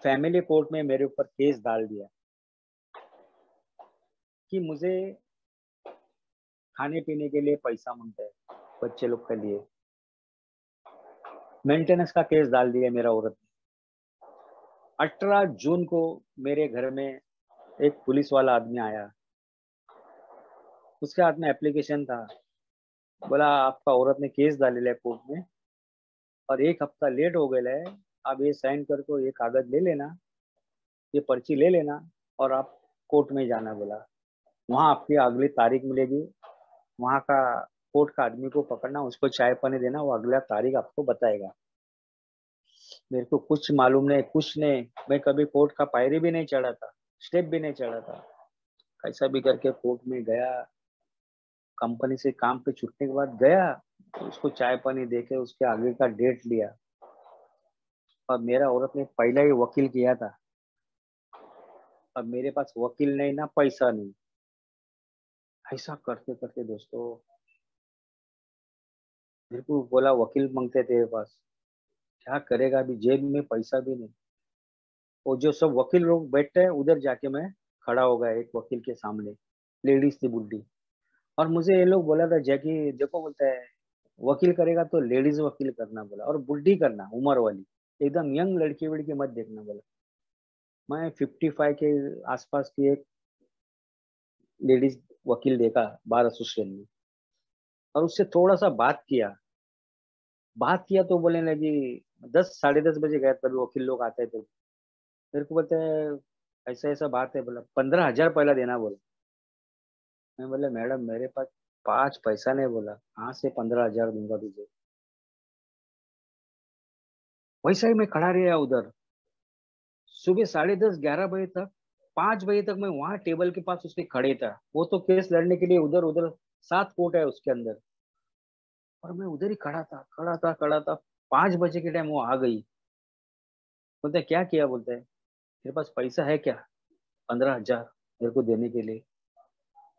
फैमिली कोर्ट में मेरे ऊपर केस डाल दिया कि मुझे खाने पीने के लिए पैसा मांगता है, बच्चे लोग के लिए मेंटेनेंस का केस डाल दिया मेरा औरत ने। 18 जून को मेरे घर में एक पुलिस वाला आदमी आया, उसके हाथ में एप्लीकेशन था। बोला आपका औरत ने केस डाले है कोर्ट में, और 1 हफ्ता लेट हो गया है, आप ये साइन करके ये कागज ले लेना, ये पर्ची ले लेना, और आप कोर्ट में जाना। बोला वहां आपकी अगली तारीख मिलेगी, वहां का कोर्ट का आदमी को पकड़ना, उसको चाय पानी देना, वो अगला तारीख आपको बताएगा। मेरे को कुछ मालूम नहीं, कुछ नहीं, मैं कभी कोर्ट का पायरी भी नहीं चढ़ा था, स्टेप भी नहीं चढ़ा था। कैसा भी करके कोर्ट में गया, कंपनी से काम पे छुटने के बाद गया, तो उसको चाय पानी देके उसके आगे का डेट लिया। और मेरा औरत ने पहला ही वकील किया था, अब मेरे पास वकील नहीं ना पैसा नहीं। ऐसा करते करते दोस्तों मेरे को बोला वकील मांगते तेरे पास, क्या करेगा, अभी जेब में पैसा भी नहीं। वो जो सब वकील लोग बैठते हैं उधर जाके मैं खड़ा हो गया एक वकील के सामने, लेडीज थी बुढ़ी। और मुझे ये लोग बोला था, जैकी देखो बोलता है, वकील करेगा तो लेडीज वकील करना बोला, और बुढ़ी करना उम्र वाली, एकदम यंग लड़की वड़की मत देखना बोला। मैं 55 के आसपास की एक लेडीज वकील देखा बार एसोसिएशन में, और उससे थोड़ा सा बात किया। बात किया तो बोलने लगी 10 साढ़े 10 बजे गया, तभी वकील लोग आते थे। मेरे को बोलते है ऐसा ऐसा बात है, बोला 15,000 पहला देना बोला। मैं बोला मैडम मेरे पास 5 पैसा नहीं, बोला कहाँ से 15,000 दूंगा तुझे। वैसा ही मैं खड़ा रहा उधर सुबह 10:30 11 बजे तक। 5 बजे तक मैं वहां टेबल के पास उसके खड़े था। वो तो केस लड़ने के लिए उधर उधर 7 कोर्ट है उसके अंदर, और मैं उधर ही खड़ा था। 5 बजे के टाइम वो आ गई। बोलते क्या किया, बोलते है तेरे पास पैसा है क्या 15,000 मेरे को देने के लिए।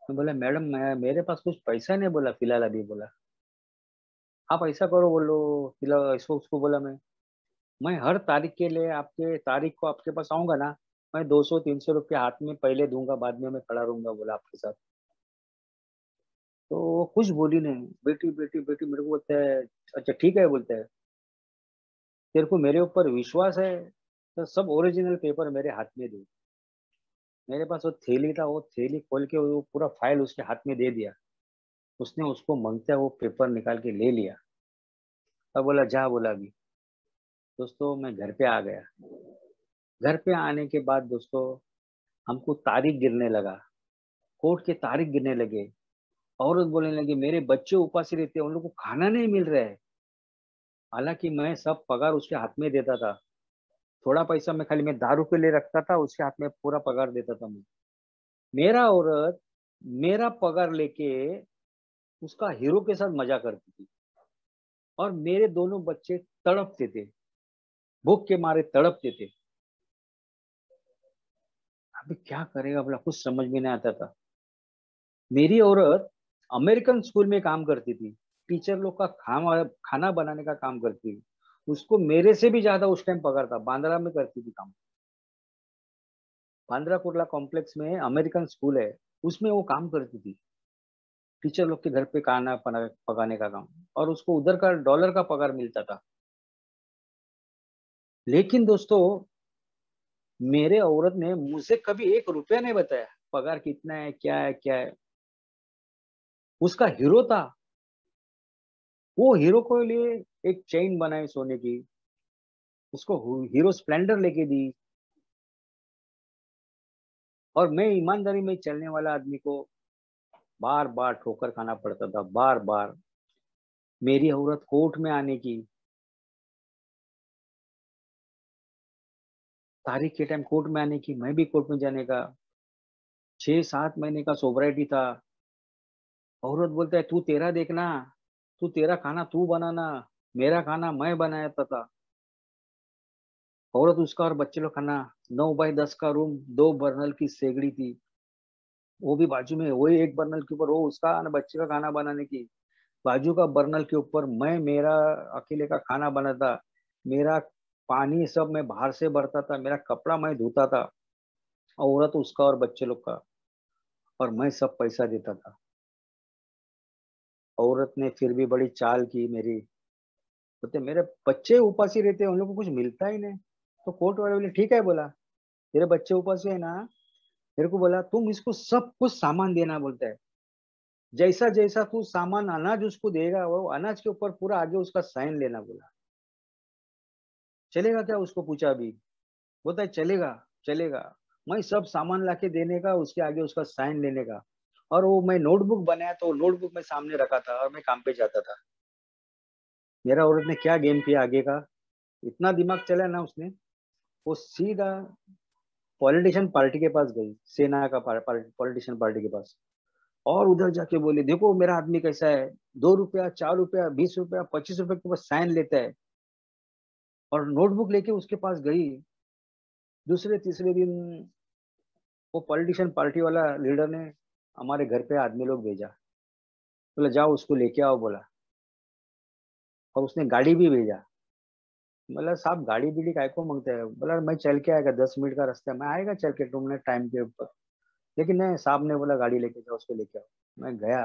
मैं बोला मैडम मैं मेरे पास कुछ पैसा नहीं, बोला फिलहाल अभी। बोला आप ऐसा करो, बोलो फिलहाल इसको उसको बोला मैं हर तारीख के लिए आपके तारीख को आपके पास आऊंगा ना, मैं 200 300 रुपया हाथ में पहले दूंगा, बाद में मैं खड़ा रहूंगा, बोला आपके साथ। तो वो कुछ बोली नहीं, बेटी बेटी बेटी मेरे को बोलता है अच्छा ठीक है, बोलता है तेरे को मेरे ऊपर विश्वास है तो सब ओरिजिनल पेपर मेरे हाथ में दे। मेरे पास वो थैली था, वो थैली खोल के वो पूरा फाइल उसके हाथ में दे दिया। उसने उसको मांगता वो पेपर निकाल के ले लिया। अब बोला जा, बोला अभी। दोस्तों मैं घर पे आ गया। घर पे आने के बाद दोस्तों हमको तारीख गिरने लगा, कोर्ट के तारीख गिरने लगे। औरत बोलने लगी मेरे बच्चे उपास ही रहते हैं, उन लोग को खाना नहीं मिल रहा है। हालांकि मैं सब पगार उसके हाथ में देता था। थोड़ा पैसा मैं खाली मैं दारू के लिए रखता था, उसके हाथ में पूरा पगार देता था मैं। मेरा औरत मेरा पगार लेके उसका हीरो के साथ मजा करती थी, और मेरे दोनों बच्चे तड़पते थे, भूख के मारे तड़पते थे। अभी क्या करेगा बोला, कुछ समझ में नहीं आता था। मेरी औरत अमेरिकन स्कूल में काम करती थी, टीचर लोग का खाना खाना बनाने का काम करती थी। उसको मेरे से भी ज्यादा उस टाइम पगार था, बांद्रा में करती थी काम। बांद्रा कुर्ला कॉम्प्लेक्स में अमेरिकन स्कूल है, उसमें वो काम करती थी, टीचर लोग के घर पे खाना पकाने का काम। और उसको उधर का डॉलर का पगार मिलता था। लेकिन दोस्तों मेरे औरत ने मुझसे कभी 1 रुपया नहीं बताया पगार कितना है क्या है क्या है। उसका हीरो था, वो हीरो को लिए एक चेन बनाई सोने की, उसको हीरो स्प्लेंडर लेके दी। और मैं ईमानदारी में चलने वाला आदमी को बार बार ठोकर खाना पड़ता था, बार बार। मेरी औरत कोर्ट में आने की, तारीख के टाइम कोर्ट में आने की, मैं भी कोर्ट में जाने का। 6 7 महीने का सोबराइटी था। औरत बोलता है तू तेरा देखना, तू तेरा खाना तू बनाना, मेरा खाना मैं बनाया था। औरत उसका और बच्चे लोग खाना। 9 बाई 10 का रूम, 2 बर्नल की सेगड़ी थी, वो भी बाजू में, वही एक बर्नल के ऊपर वो उसका और बच्चे का खाना बनाने की। बाजू का बर्नल के ऊपर मैं मेरा अकेले का खाना बनाता। मेरा पानी सब मैं बाहर से भरता था, मेरा कपड़ा मैं धोता था, औरत उसका और बच्चे लोग का, और मैं सब पैसा देता था। औरत ने फिर भी बड़ी चाल की मेरी। बोलते मेरे बच्चे उपास ही रहते हैं, उन लोग को कुछ मिलता ही नहीं। तो कोर्ट वाले बोले ठीक है, बोला तेरे बच्चे उपास है ना, मेरे को बोला तुम इसको सब कुछ सामान देना, बोलता है जैसा जैसा तू सामान अनाज उसको देगा वो अनाज के ऊपर पूरा आगे उसका साइन लेना, बोला चलेगा क्या, उसको पूछा अभी। बोलता है चलेगा, चलेगा। मैं सब सामान लाके देने का, उसके आगे उसका साइन लेने का। और वो मैं नोटबुक बनाया तो नोटबुक में सामने रखा था, और मैं काम पे जाता था। मेरा औरत ने क्या गेम किया आगे का, इतना दिमाग चला ना उसने। वो सीधा पॉलिटिशियन पार्टी के पास गई, सेना का पॉलिटिशियन पार्टी के पास। और उधर जाके बोले देखो मेरा आदमी कैसा है, 2 रुपया 4 रुपया 20 रुपया 25 रुपया के ऊपर साइन लेता है। और नोटबुक लेके उसके पास गई। दूसरे तीसरे दिन वो पॉलिटिशियन पार्टी वाला लीडर ने हमारे घर पे आदमी लोग भेजा, बोला जाओ उसको लेके आओ, बोला। और उसने गाड़ी भी भेजा। बोला साहब गाड़ी बीड़ी काय को मांगते हैं, बोला मैं चल के आएगा 10 मिनट का रास्ता है, मैं आएगा चल के तुमने टाइम के ऊपर। लेकिन नहीं, साहब ने बोला गाड़ी लेके जाओ उसको लेके आओ। मैं गया।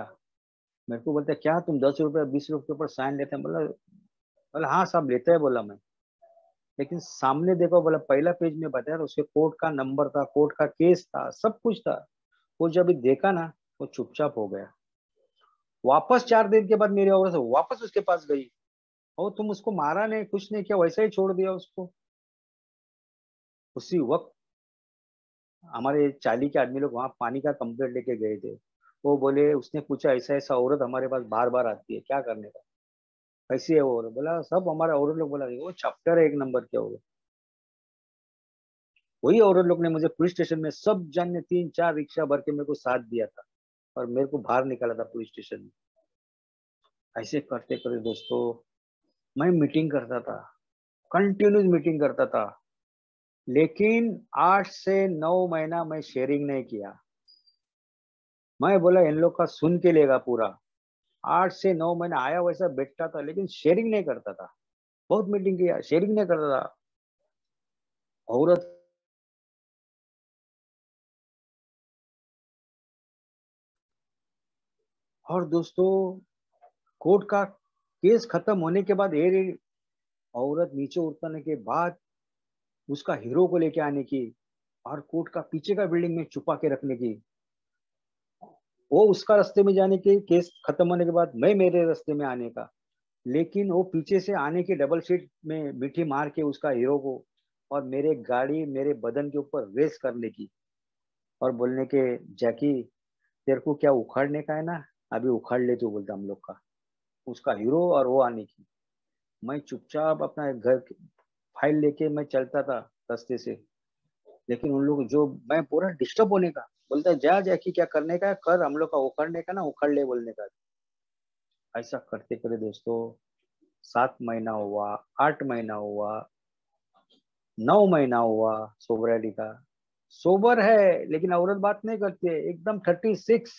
मेरे को बोलते क्या तुम 10 रुपया 20 रुपये के ऊपर साइन लेते हैं, बोला बोला हाँ साहब लेते हैं, बोला मैं। लेकिन सामने देखो, बोला पहला पेज में बताया उसके कोर्ट का नंबर था, कोर्ट का केस था, सब कुछ था। वो जब देखा ना, वो चुपचाप हो गया। वापस 4 दिन के बाद मेरी औरत वापस उसके पास गई। और तुम उसको मारा नहीं, कुछ नहीं किया, वैसा ही छोड़ दिया उसको। उसी वक्त हमारे चाली के आदमी लोग वहां पानी का कंप्लेंट लेके गए थे। वो बोले, उसने पूछा ऐसा ऐसा औरत हमारे पास बार बार आती है, क्या करने का, कैसी है वो औरत? बोला सब हमारे औरत लोग, बोला वो चैप्टर है एक नंबर के औरत। वही औरत लोग ने मुझे पुलिस स्टेशन में, सब जन ने 3-4 रिक्शा भर के मेरे को साथ दिया था और मेरे को बाहर निकाला था पुलिस स्टेशन में। ऐसे करते करते दोस्तों, मैं मीटिंग करता था, कंटिन्यूस मीटिंग करता था, लेकिन 8 से 9 महीना मैं शेयरिंग नहीं किया। मैं बोला इन लोग का सुन के लेगा पूरा। 8 से 9 महीने आया वैसा बैठता था, लेकिन शेयरिंग नहीं करता था। बहुत मीटिंग किया, शेयरिंग नहीं करता था। औरत, और दोस्तों, कोर्ट का केस खत्म होने के बाद ये औरत नीचे उतरने के बाद उसका हीरो को लेके आने की, और कोर्ट का पीछे का बिल्डिंग में छुपा के रखने की, वो उसका रास्ते में जाने के, केस खत्म होने के बाद मैं मेरे रास्ते में आने का, लेकिन वो पीछे से आने की डबल सीट में मीठी मार के उसका हीरो को, और मेरे गाड़ी मेरे बदन के ऊपर रेस करने की, और बोलने के, जैकी तेरे को क्या उखाड़ने का है ना, अभी उखाड़ ले, तू बोलता हम लोग का, उसका हीरो और वो आने की। मैं चुपचाप अपना घर फाइल लेके मैं चलता था रास्ते से, लेकिन उन लोग जो, मैं पूरा डिस्टर्ब होने का, बोलता है जा जैकी क्या करने का है कर, हम लोग का उखाड़ने का ना उखाड़ ले बोलने का। ऐसा करते करते दोस्तों, 7 महीना हुआ, 8 महीना हुआ, 9 महीना हुआ सोबरिटी का। सोबर है, लेकिन औरत बात नहीं करती है, एकदम 36।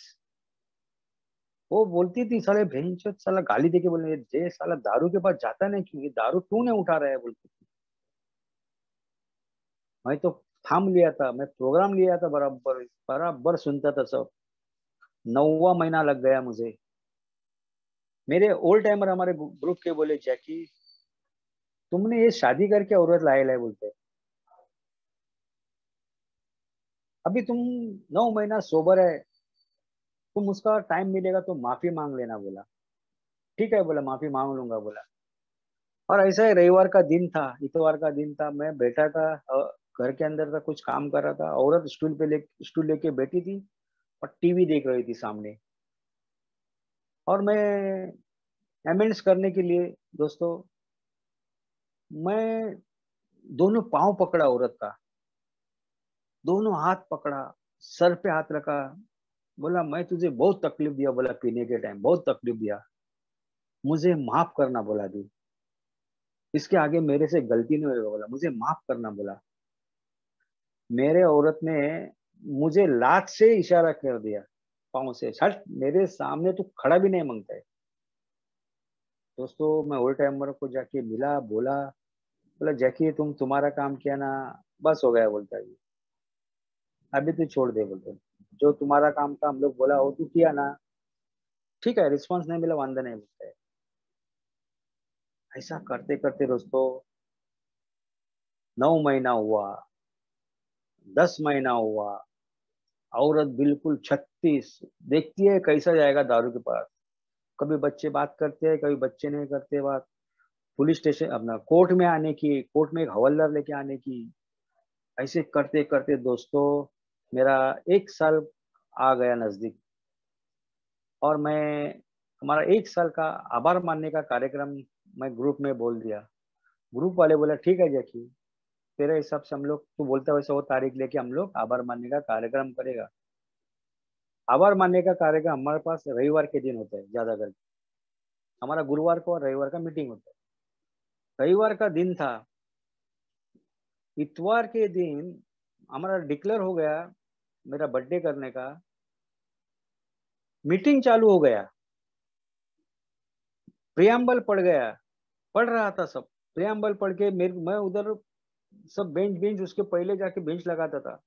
वो बोलती थी, साले भेंचोद साला गाली देके बोले, जे साला दारू के पास जाता नहीं, क्यों ये दारू तू नहीं उठा रहा है बोलती थी। मैं तो थाम लिया था, मैं प्रोग्राम लिया था, बराबर बराबर सुनता था सब। 9वां महीना लग गया मुझे। मेरे ओल्ड टाइमर हमारे ग्रुप के बोले, जैकी तुमने ये शादी करके औरत लाए लाए बोलते, अभी तुम 9 महीना सोबर है, तुम उसका टाइम मिलेगा तो माफी मांग लेना बोला। ठीक है बोला, माफी मांग लूंगा बोला। और ऐसा ही रविवार का दिन था, इतवार का दिन था, मैं बैठा था, घर के अंदर था, कुछ काम कर रहा था, औरत स्टूल लेके बैठी थी और टीवी देख रही थी सामने। और मैं अमेंड्स करने के लिए दोस्तों, मैं दोनों पांव पकड़ा औरत का, दोनों हाथ पकड़ा, सर पे हाथ रखा, बोला मैं तुझे बहुत तकलीफ दिया, बोला पीने के टाइम बहुत तकलीफ दिया, मुझे माफ करना बोला दी, इसके आगे मेरे से गलती नहीं होगा बोला, मुझे माफ करना बोला। मेरे औरत ने मुझे लात से इशारा कर दिया, पाँव से, हट मेरे सामने तू खड़ा भी नहीं मांगता है। दोस्तों, मैं ओल्ड टाइमर को जाके मिला, बोला, बोला जैकी तुम्हारा काम किया ना, बस हो गया बोलता है, अभी तू छोड़ दे बोलते, जो तुम्हारा काम था हम लोग बोला हो तू किया ना, ठीक है, रिस्पॉन्स नहीं मिला वांदा नहीं बोलता है। ऐसा करते करते दोस्तों, 9 महीना हुआ, 10 महीना हुआ, औरत बिल्कुल 36, देखती है कैसा जाएगा दारू के पास। कभी बच्चे बात करते हैं, कभी बच्चे नहीं करते बात। पुलिस स्टेशन अपना कोर्ट में आने की, कोर्ट में एक हवलदार लेके आने की, ऐसे करते करते दोस्तों, मेरा 1 साल आ गया नजदीक। और मैं, हमारा 1 साल का आभार मानने का कार्यक्रम मैं ग्रुप में बोल दिया। ग्रुप वाले बोला ठीक है जैकी, तेरे हिसाब से हम लोग, तू बोलता है वैसा वो तारीख लेके हम लोग आभार मानने का कार्यक्रम करेगा। आभार मानने का कार्यक्रम हमारे पास रविवार के दिन होता है ज्यादा करके, हमारा गुरुवार को और रविवार का मीटिंग होता है। रविवार का दिन था, इतवार के दिन हमारा डिक्लेयर हो गया मेरा बर्थडे करने का, मीटिंग चालू हो गया, प्रियम्बल पढ़ गया, पढ़ रहा था सब, प्रियम्बल पढ़ के मैं उधर सब बेंच बेंच उसके पहले जाके बेंच लगाता था।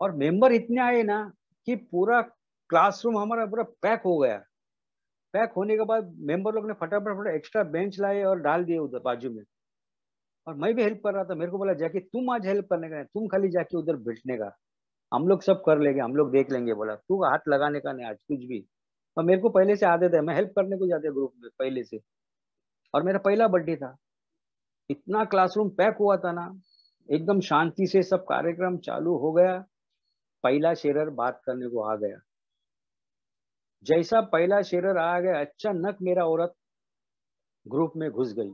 और मेंबर इतने आए ना कि पूरा क्लासरूम हमारा पूरा पैक हो गया। पैक होने के बाद मेंबर लोग ने फटाफट फटाफट एक्स्ट्रा बेंच लाए और डाल दिए उधर बाजू में। और मैं भी हेल्प कर रहा था, मेरे को बोला जाके तुम आज हेल्प करने का है, तुम खाली जाके उधर बैठने का, हम लोग सब कर लेंगे, हम लोग देख लेंगे, बोला तू हाथ लगाने का नहीं आज कुछ भी। और मेरे को पहले से आदत है, मैं हेल्प करने को जाते ग्रुप में पहले से। और मेरा पहला बर्थडे था। इतना क्लासरूम पैक हुआ था ना, एकदम शांति से सब कार्यक्रम चालू हो गया। पहला शेरर बात करने को आ गया। जैसा पहला शेरर आ गया, अचानक मेरा औरत ग्रुप में घुस गई।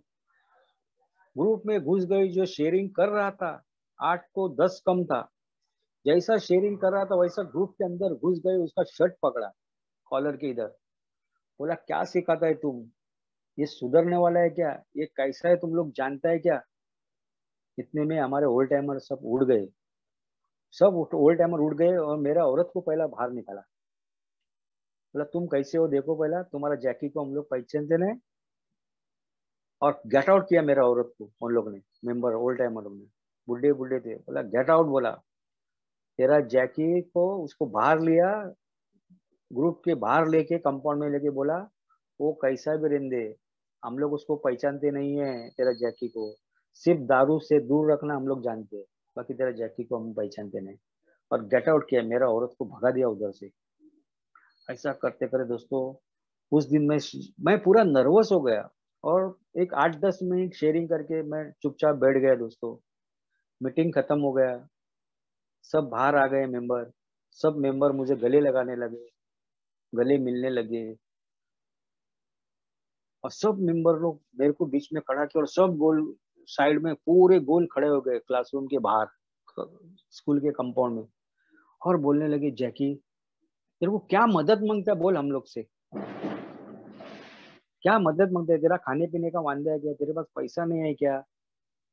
ग्रुप में घुस गई, जो शेयरिंग कर रहा था 8 को 10 कम था। जैसा शेयरिंग कर रहा था वैसा ग्रुप के अंदर घुस गई, उसका शर्ट पकड़ा कॉलर के इधर। बोला क्या सिखाता है तुम, ये सुधरने वाला है क्या, ये कैसा है तुम लोग जानता है क्या। इतने में हमारे ओल्ड टाइमर सब उड़ गए, सब ओल्ड टाइमर उड़ गए और मेरा औरत को पहला बाहर निकाला। बोला तुम कैसे हो देखो, पहला तुम्हारा जैकी को हम लोग पहचानते नहीं। और गेट आउट किया मेरा औरत को उन लोग ने, मेंबर ओल्ड टाइमर ने, बुढ़े बुढ़े थे। बोला गेट आउट, बोला तेरा जैकी को, उसको बाहर लिया, ग्रुप के बाहर लेके कंपाउंड में लेके बोला वो कैसा भी रहने, हम लोग उसको पहचानते नहीं है तेरा जैकी को, सिर्फ दारू से दूर रखना हम लोग जानते हैं, बाकी तेरा जैकी को हम पहचानते नहीं। और गेट आउट किया, मेरा औरत को भगा दिया उधर से। ऐसा करते करते दोस्तों, उस दिन मैं पूरा नर्वस हो गया। और एक 8-10 मिनट शेयरिंग करके मैं चुपचाप बैठ गया दोस्तों। मीटिंग खत्म हो गया, सब बाहर आ गए मेंबर। सब मेंबर मुझे गले लगाने लगे, गले मिलने लगे। और सब मेंबर लोग मेरे को बीच में खड़ा किया और सब गोल साइड में पूरे गोल खड़े हो गए क्लासरूम के बाहर, स्कूल के कंपाउंड में। और बोलने लगे जैकी तेरे को क्या मदद मांगता है, बोल हम लोग से क्या मदद मांगता है, तेरा खाने पीने का वांदा है क्या, तेरे पास पैसा नहीं है क्या,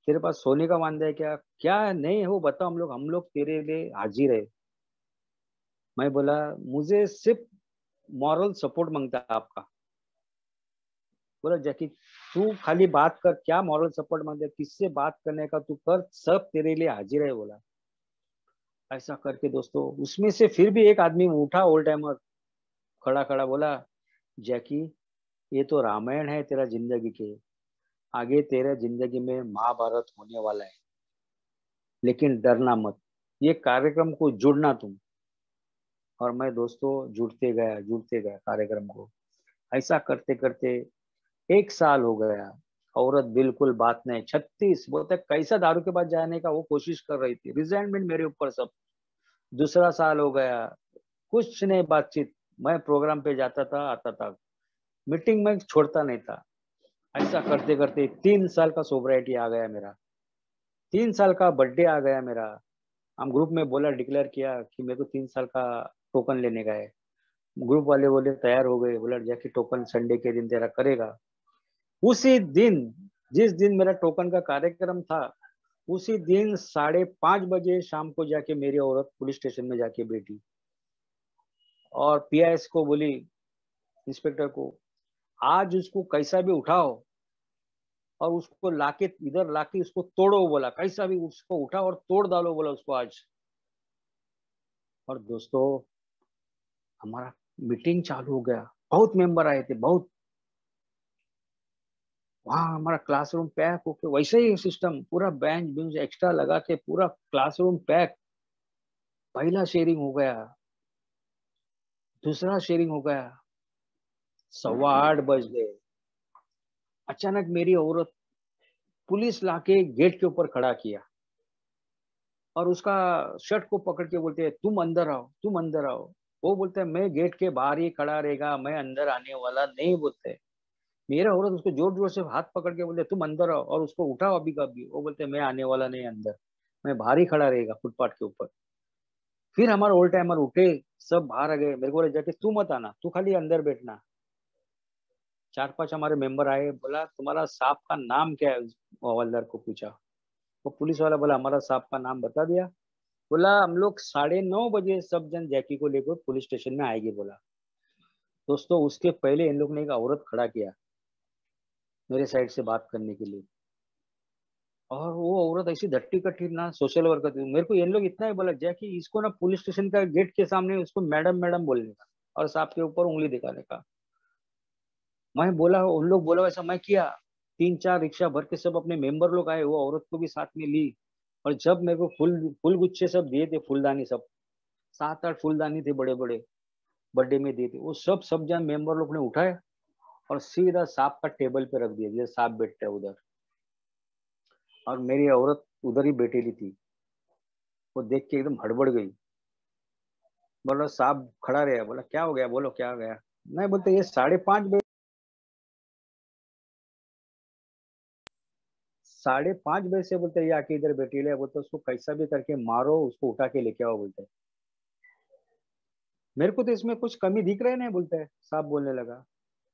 तेरे पास सोने का वांदा है क्या, क्या नहीं है वो बताओ, हम लोग तेरे लिए हाजिर है। मैं बोला मुझे सिर्फ मॉरल सपोर्ट मांगता है आपका। बोला जैकी तू खाली बात कर, क्या मॉरल सपोर्ट मांगता है, किससे बात करने का तू कर, सब तेरे लिए हाजिर है। बोला ऐसा करके दोस्तों, उसमें से फिर भी एक आदमी उठा ओल्ड टाइमर, खड़ा खड़ा बोला जैकी ये तो रामायण है तेरा जिंदगी के, आगे तेरे जिंदगी में महाभारत होने वाला है, लेकिन डरना मत, ये कार्यक्रम को जुड़ना तुम। और मैं दोस्तों जुड़ते गया कार्यक्रम को। ऐसा करते करते 1 साल हो गया। औरत बिल्कुल बात नहीं, 36 बोलते कैसा दारू के बाद जाने का वो कोशिश कर रही थी, रिजाइनमेंट मेरे ऊपर सब। दूसरा साल हो गया, कुछ नहीं बातचीत। मैं प्रोग्राम पे जाता था आता था, मीटिंग में छोड़ता नहीं था। ऐसा करते करते 3 साल का सोबराइटी आ गया मेरा, 3 साल का बर्थडे आ गया मेरा। हम ग्रुप में बोला, डिक्लेयर किया कि मेरे को 3 साल का टोकन लेने का है। ग्रुप वाले बोले तैयार हो गए, बोला जाके टोकन संडे के दिन तेरा करेगा। उसी दिन, जिस दिन मेरा टोकन का कार्यक्रम था, उसी दिन 5:30 बजे शाम को जाके मेरी औरत पुलिस स्टेशन में जाके बैठी और पीआईएस को बोली, इंस्पेक्टर को, आज उसको कैसा भी उठाओ और उसको लाके इधर लाके उसको तोड़ो। बोला कैसा भी उसको उठाओ और तोड़ डालो, बोला उसको आज। और दोस्तों हमारा मीटिंग चालू हो गया, बहुत मेंबर आए थे, बहुत। वहां हमारा क्लासरूम पैक होके, वैसे ही सिस्टम पूरा बेंच बेंच एक्स्ट्रा लगा के पूरा क्लासरूम पैक। पहला शेयरिंग हो गया, दूसरा शेयरिंग हो गया, 8:15 बज गए। अचानक मेरी औरत पुलिस लाके गेट के ऊपर खड़ा किया और उसका शर्ट को पकड़ के बोलते हैं तुम अंदर आओ, तुम अंदर आओ। वो बोलते हैं मैं गेट के बाहर ही खड़ा रहेगा, मैं अंदर आने वाला नहीं, बोलते। मेरा औरत उसको जोर जोर से हाथ पकड़ के बोलते तुम अंदर आओ और उसको उठाओ अभी का अभी। वो बोलते मैं आने वाला नहीं अंदर, मैं बाहर ही खड़ा रहेगा फुटपाथ के ऊपर। फिर हमारे ओल्ड टाइमर उठे, सब बाहर आ गए। मेरे को बोले जाके तू मत आना, तू खाली अंदर बैठना। 4-5 हमारे मेंबर आए, बोला तुम्हारा साहब का नाम क्या है, हवलदार को पूछा। वो पुलिस वाला बोला हमारा साहब का नाम बता दिया। बोला हम लोग 9:30 बजे सब जन जैकी को लेकर पुलिस स्टेशन में आएंगे, बोला। दोस्तों उसके पहले इन लोग ने एक औरत खड़ा किया मेरे साइड से बात करने के लिए। और वो औरत ऐसी धट्टी कट्टी ना, सोशल वर्कर थी। मेरे को इन लोग इतना ही बोला जैकी इसको ना पुलिस स्टेशन का गेट के सामने उसको मैडम मैडम बोलने का और साहब के ऊपर उंगली दिखाने का। मैं बोला, उन लोग बोला वैसा मैं किया। 3-4 रिक्शा भर के सब अपने मेंबर लोग आए, वो औरत को भी साथ में ली। और जब मेरे को फूल फूल गुच्छे सब दिए थे, फूलदानी सब 7-8 फूलदानी थे बड़े बड़े, बर्थडे में दिए थे। वो सब सब जन मेंबर लोग ने उठाए और सीधा सांप का टेबल पे रख दिया, जैसे सांप बैठता है उधर। और मेरी औरत उधर ही बैठेली थी, वो देख के एकदम हड़बड़ गई। बोला सांप खड़ा रहा। बोला क्या हो गया, बोलो क्या हो गया। नहीं, बोलते ये 5:30 बजे, 5:30 बजे से बोलते ये आके इधर बैठी ले, बोलते उसको कैसा भी करके मारो, उसको उठा के लेके आओ बोलते। मेरे को तो इसमें कुछ कमी दिख रही नहीं, बोलते है साहब बोलने लगा।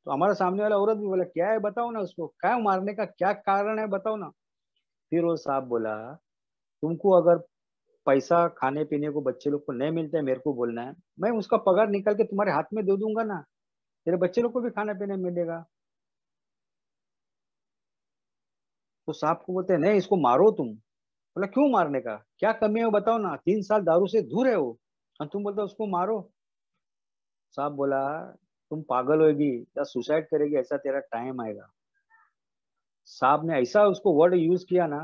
तो हमारा सामने वाला औरत भी बोला क्या है बताओ ना, उसको क्या मारने का क्या कारण है बताओ ना। फिर वो साहब बोला तुमको अगर पैसा खाने पीने को बच्चे लोग को नहीं मिलता है, मेरे को बोलना है, मैं उसका पगार निकाल के तुम्हारे हाथ में दे दूंगा ना, तेरे बच्चे लोग को भी खाना पीने मिलेगा। तो साहब को बोलते हैं नहीं इसको मारो तुम। बोला क्यों मारने का, क्या कमी है वो बताओ ना, 3 साल दारू से दूर है वो, और तुम बोलते हो उसको मारो। साहब बोला तुम पागल होगी या सुसाइड करेगी, ऐसा तेरा टाइम आएगा। साहब ने ऐसा उसको वर्ड यूज किया ना,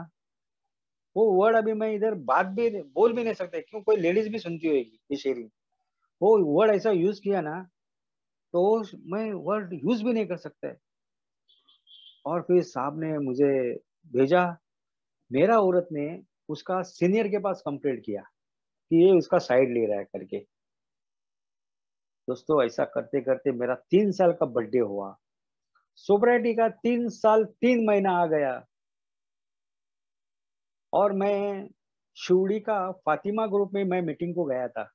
वो वर्ड अभी मैं इधर बात भी बोल भी नहीं सकता, क्यों कोई लेडीज भी सुनती होगी ये शेयरिंग। वो वर्ड ऐसा यूज किया ना, तो मैं वर्ड यूज भी नहीं कर सकता है। और फिर साहब ने मुझे भेजा, मेरा औरत ने उसका सीनियर के पास कंप्लेंट किया कि ये उसका साइड ले रहा है करके। दोस्तों ऐसा करते करते मेरा 3 साल का बर्थडे हुआ, सोब्राइटी का 3 साल 3 महीना आ गया। और मैं शिवड़ी का फातिमा ग्रुप में मैं मीटिंग को गया था।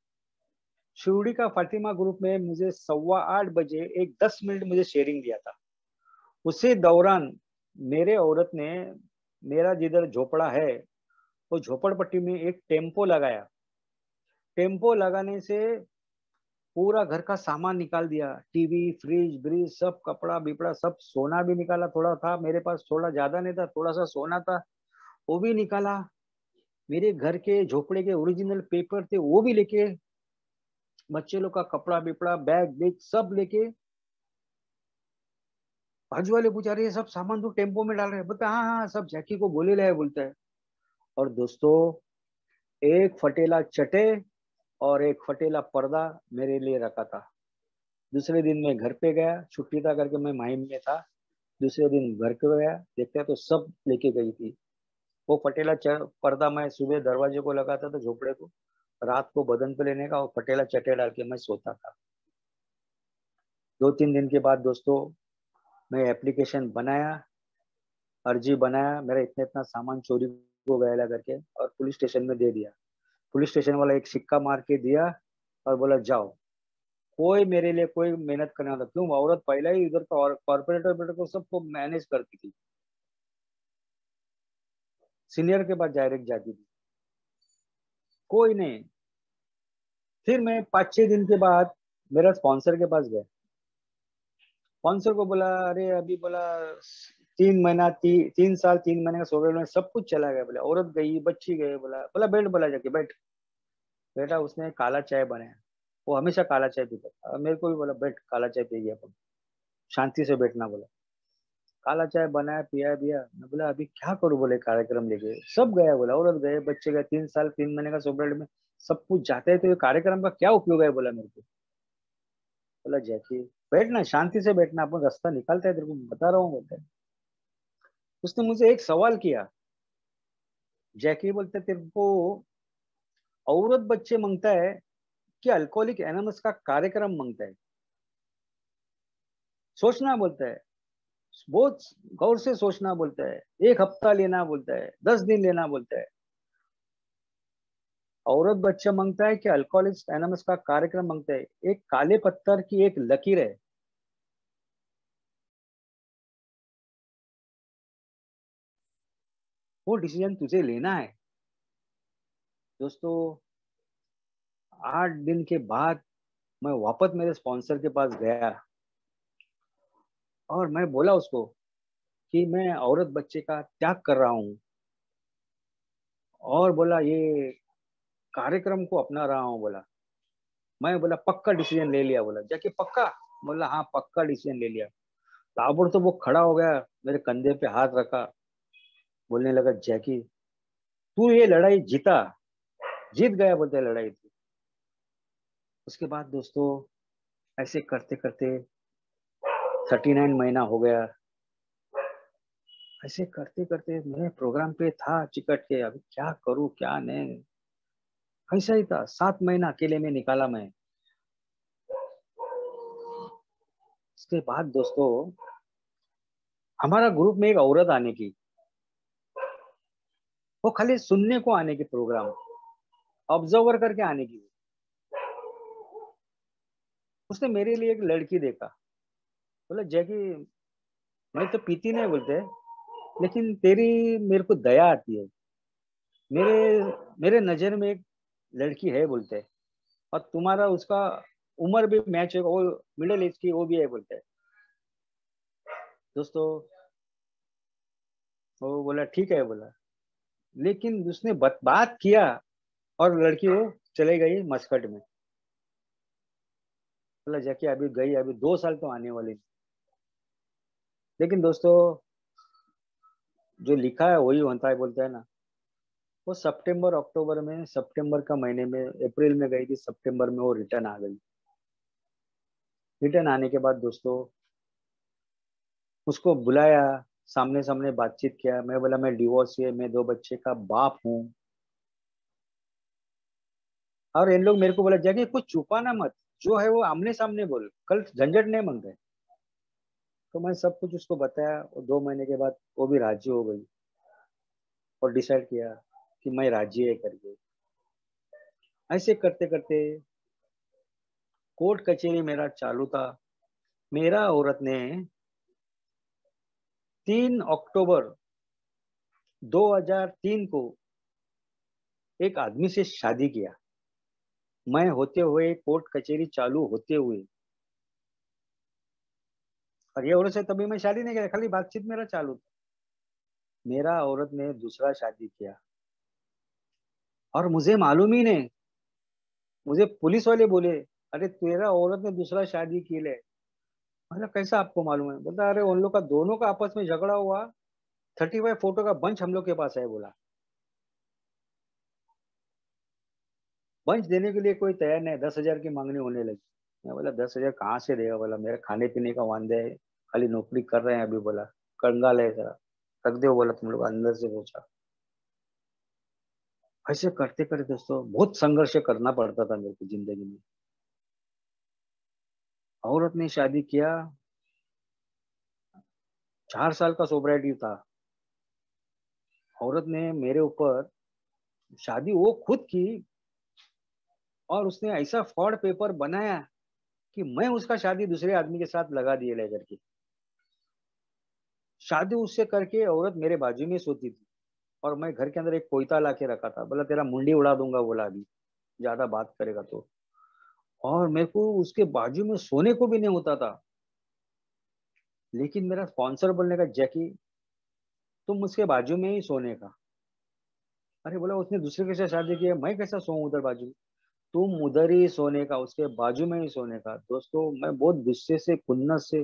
शिवड़ी का फातिमा ग्रुप में मुझे 8:15 बजे एक 10 मिनट मुझे शेयरिंग दिया था। उसी दौरान मेरे औरत ने मेरा जिधर झोपड़ा है, वो झोपड़पट्टी में एक टेम्पो लगाया। टेम्पो लगाने से पूरा घर का सामान निकाल दिया, टीवी फ्रिज ब्रिज सब, कपड़ा बिपड़ा सब, सोना भी निकाला, थोड़ा था मेरे पास, थोड़ा ज्यादा नहीं था, थोड़ा सा सोना था, वो भी निकाला। मेरे घर के झोपड़े के ओरिजिनल पेपर थे वो भी लेके, बच्चे लोग का कपड़ा बिपड़ा बैग बैग सब लेके। बाजू वाले पूछा रहे ये सब सामान तो टेम्पो में डाल रहे हैं, बोलते हाँ हाँ सब जैकी को बोले लाए बोलता है। और दोस्तों एक फटेला चटे और एक फटेला पर्दा मेरे लिए रखा था। दूसरे दिन मैं घर पे गया, छुट्टी था करके मैं माहिम में था। दूसरे दिन घर पे गया, देखते तो सब लेके गई थी। वो पर्दा मैं सुबह दरवाजे को लगाता था झोपड़े को, रात को बदन पे लेने का, और फटेला चटे डाल के मैं सोता था। 2-3 दिन के बाद दोस्तों मैं एप्लीकेशन बनाया, अर्जी बनाया, मेरा इतना इतना सामान चोरी को गया करके, और पुलिस स्टेशन में दे दिया। पुलिस स्टेशन वाला एक सिक्का मार के दिया और बोला जाओ। कोई मेरे लिए कोई मेहनत करने वाला, क्यों औरत पहले ही इधर का और कॉर्पोरेटर को सबको मैनेज करती थी, सीनियर के पास डायरेक्ट जाती थी, कोई नहीं। फिर मैं 5-6 दिन के बाद मेरा स्पॉन्सर के पास गया। स्पॉन्सर को बोला अरे अभी बोला 3 महीना 3 साल 3 महीने का सोलर में सब कुछ चला गया, बोला औरत गई बच्ची गए, बोला बोला बैठ, बोला जाके बैठ। बेटा उसने काला चाय बनाया, वो हमेशा काला चाय पीता था, और मेरे को भी बोला बैठ काला चाय पिएगी अपन, शांति से बैठना बोला। काला चाय बनाया पिया दिया, मैं बोला अभी क्या करूं, बोले कार्यक्रम लेके सब गया, बोला औरत गए बच्चे गए, 3 साल 3 महीने का सोबरेट में सब कुछ जाते हैं, तो ये कार्यक्रम का क्या उपयोग है, बोला मेरे को। बोला जैकी बैठना, शांति से बैठना, अपन रास्ता निकालते हैं, तेरे को बता रहा हूँ बोलते हैं। उसने मुझे एक सवाल किया, जैकी बोलते तेरे को औरत बच्चे मांगता है कि अल्कोहलिक एनोनमस का कार्यक्रम मांगता है, सोचना बोलता है, बहुत गौर से सोचना बोलता है, 1 हफ्ता लेना बोलता है, 10 दिन लेना बोलता है। औरत बच्चा मांगता है कि अल्कोहलिक्स एनोनमस का कार्यक्रम मांगता है, एक काले पत्थर की एक लकीर है। वो डिसीजन तुझे लेना है। दोस्तों 8 दिन के बाद मैं वापस मेरे स्पॉन्सर के पास गया, और मैं बोला उसको कि मैं औरत बच्चे का त्याग कर रहा हूँ, और बोला ये कार्यक्रम को अपना रहा हूँ बोला। मैं बोला पक्का डिसीजन ले लिया, बोला जाके पक्का। बोला हाँ पक्का डिसीजन ले लिया। ताबड़तोड़ वो खड़ा हो गया, मेरे कंधे पे हाथ रखा, बोलने लगा जैकी तू ये लड़ाई जीता, जीत गया बोलते हैं लड़ाई थी। उसके बाद दोस्तों ऐसे करते करते 39 महीना हो गया। ऐसे करते करते मैं प्रोग्राम पे था चिकट के, अभी क्या करूं क्या नहीं, ऐसा ही था। 7 महीना अकेले में निकाला मैं। उसके बाद दोस्तों हमारा ग्रुप में एक औरत आने की, वो खाली सुनने को आने की, प्रोग्राम ऑब्जर्वर करके आने की। उसने मेरे लिए एक लड़की देखा, बोला जैकी मैं तो पीती नहीं बोलते, लेकिन तेरी मेरे को दया आती है, मेरे मेरे नजर में एक लड़की है बोलते, और तुम्हारा उसका उम्र भी मैच है, वो मिडिल एज की वो भी है बोलते। दोस्तों वो बोला ठीक है बोला, लेकिन उसने बात किया और लड़की वो चले गई मस्कट में। बोला जाके अभी गई, अभी 2 साल तो आने वाली। लेकिन दोस्तों जो लिखा है वही होता है बोलता है ना। वो सितंबर अक्टूबर में, सितंबर का महीने में, अप्रैल में गई थी, सितंबर में वो रिटर्न आ गई। रिटर्न आने के बाद दोस्तों उसको बुलाया, सामने सामने बातचीत किया। मैं बोला मैं डिवोर्स है, मैं 2 बच्चे का बाप हूँ। और इन लोग मेरे को बोला जाके कुछ छुपाना मत, जो है वो आमने सामने बोल, कल झंझट नहीं मांगते। तो मैं सब कुछ उसको बताया, और 2 महीने के बाद वो भी राजी हो गई और डिसाइड किया कि मैं राजी है करके। ऐसे करते करते कोर्ट कचहरी मेरा चालू था। मेरा औरत ने 3 अक्टूबर 2003 को एक आदमी से शादी किया। मैं होते हुए, कोर्ट कचहरी चालू होते हुए, और ये औरत से तभी मैं शादी नहीं किया, खाली बातचीत मेरा चालू था। मेरा औरत ने दूसरा शादी किया और मुझे मालूम ही नहीं। मुझे पुलिस वाले बोले अरे तेरा औरत ने दूसरा शादी की ले। मतलब कैसा आपको मालूम है? बोलता अरे उन लोग का दोनों का आपस में झगड़ा हुआ, 35 फोटो का बंच हम लोग के पास है बोला। बंच देने के लिए कोई तैयार नहीं, 10,000 की मांगनी होने लगी। मैं बोला 10,000 कहाँ से देगा? बोला मेरे खाने पीने का वांदे है, खाली नौकरी कर रहे हैं अभी। बोला कंगाल है जरा, रख दो बोला, तुम लोग अंदर से पूछा। ऐसे करते करते दोस्तों बहुत संघर्ष करना पड़ता था मेरे को जिंदगी में। औरत ने शादी किया, 4 साल का सोब्राइटी था। औरत ने मेरे ऊपर शादी वो खुद की, और उसने ऐसा फ्रॉड पेपर बनाया कि मैं उसका शादी दूसरे आदमी के साथ लगा दिए लेकर के। शादी उससे करके औरत मेरे बाजू में सोती थी, और मैं घर के अंदर एक कोयता ला के रखा था। बोला तेरा मुंडी उड़ा दूंगा बोला, अभी ज्यादा बात करेगा तो। और मेरे को उसके बाजू में सोने को भी नहीं होता था। लेकिन मेरा स्पॉन्सर बोलने का जैकी तुम उसके बाजू में ही सोने का। अरे बोला उसने दूसरे के साथ शादी की है, मैं कैसा सोऊं उधर बाजू? तुम उधर ही सोने का, उसके बाजू में ही सोने का। दोस्तों मैं बहुत गुस्से से, खुन्नस से,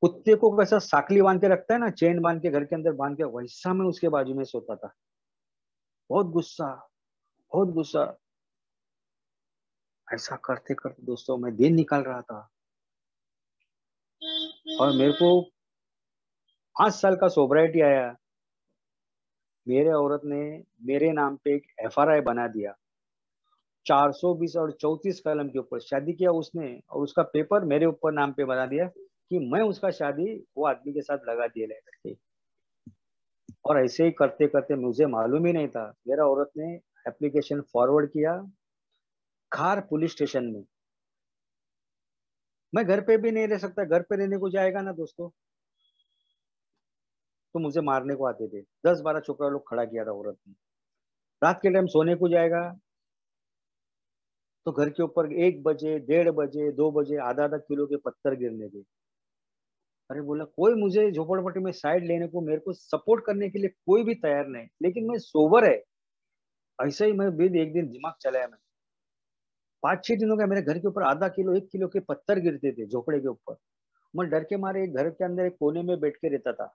कुत्ते को कैसा साकली बांध के रखता है ना, चेन बांध के घर के अंदर बांध के, वैसा मैं उसके बाजू में सोता था। बहुत गुस्सा, बहुत गुस्सा। ऐसा करते करते दोस्तों मैं दिन निकाल रहा था, और मेरे को 5 साल का सोब्राइटी आया। मेरे औरत ने मेरे नाम पे एक FRI बना दिया, 420 और 34 कलम के ऊपर। शादी किया उसने, और उसका पेपर मेरे ऊपर नाम पे बना दिया कि मैं उसका शादी वो आदमी के साथ लगा दिए लेकर के। और ऐसे ही करते करते मुझे मालूम ही नहीं था, मेरा औरत ने एप्लीकेशन फॉरवर्ड किया खार पुलिस स्टेशन में। मैं घर पे भी नहीं रह सकता, घर पे रहने को जाएगा ना दोस्तों तो मुझे मारने को आते थे। 10-12 छोकरा लोग खड़ा किया था औरत ने। रात के टाइम सोने को जाएगा तो घर के ऊपर 1 बजे, 1:30 बजे, 2 बजे आधा आधा किलो के पत्थर गिरने थे। अरे बोला कोई मुझे झोपड़पट्टी में साइड लेने को, मेरे को सपोर्ट करने के लिए कोई भी तैयार नहीं, लेकिन मैं सोबर है। ऐसा ही मैं भी एक दिन दिमाग चलाया। मैं 5-6 दिनों का मेरे घर के ऊपर आधा किलो, 1 किलो के पत्थर गिरते थे झोपड़े के ऊपर। मैं डर के मारे घर के अंदर एक कोने में बैठ के रहता था।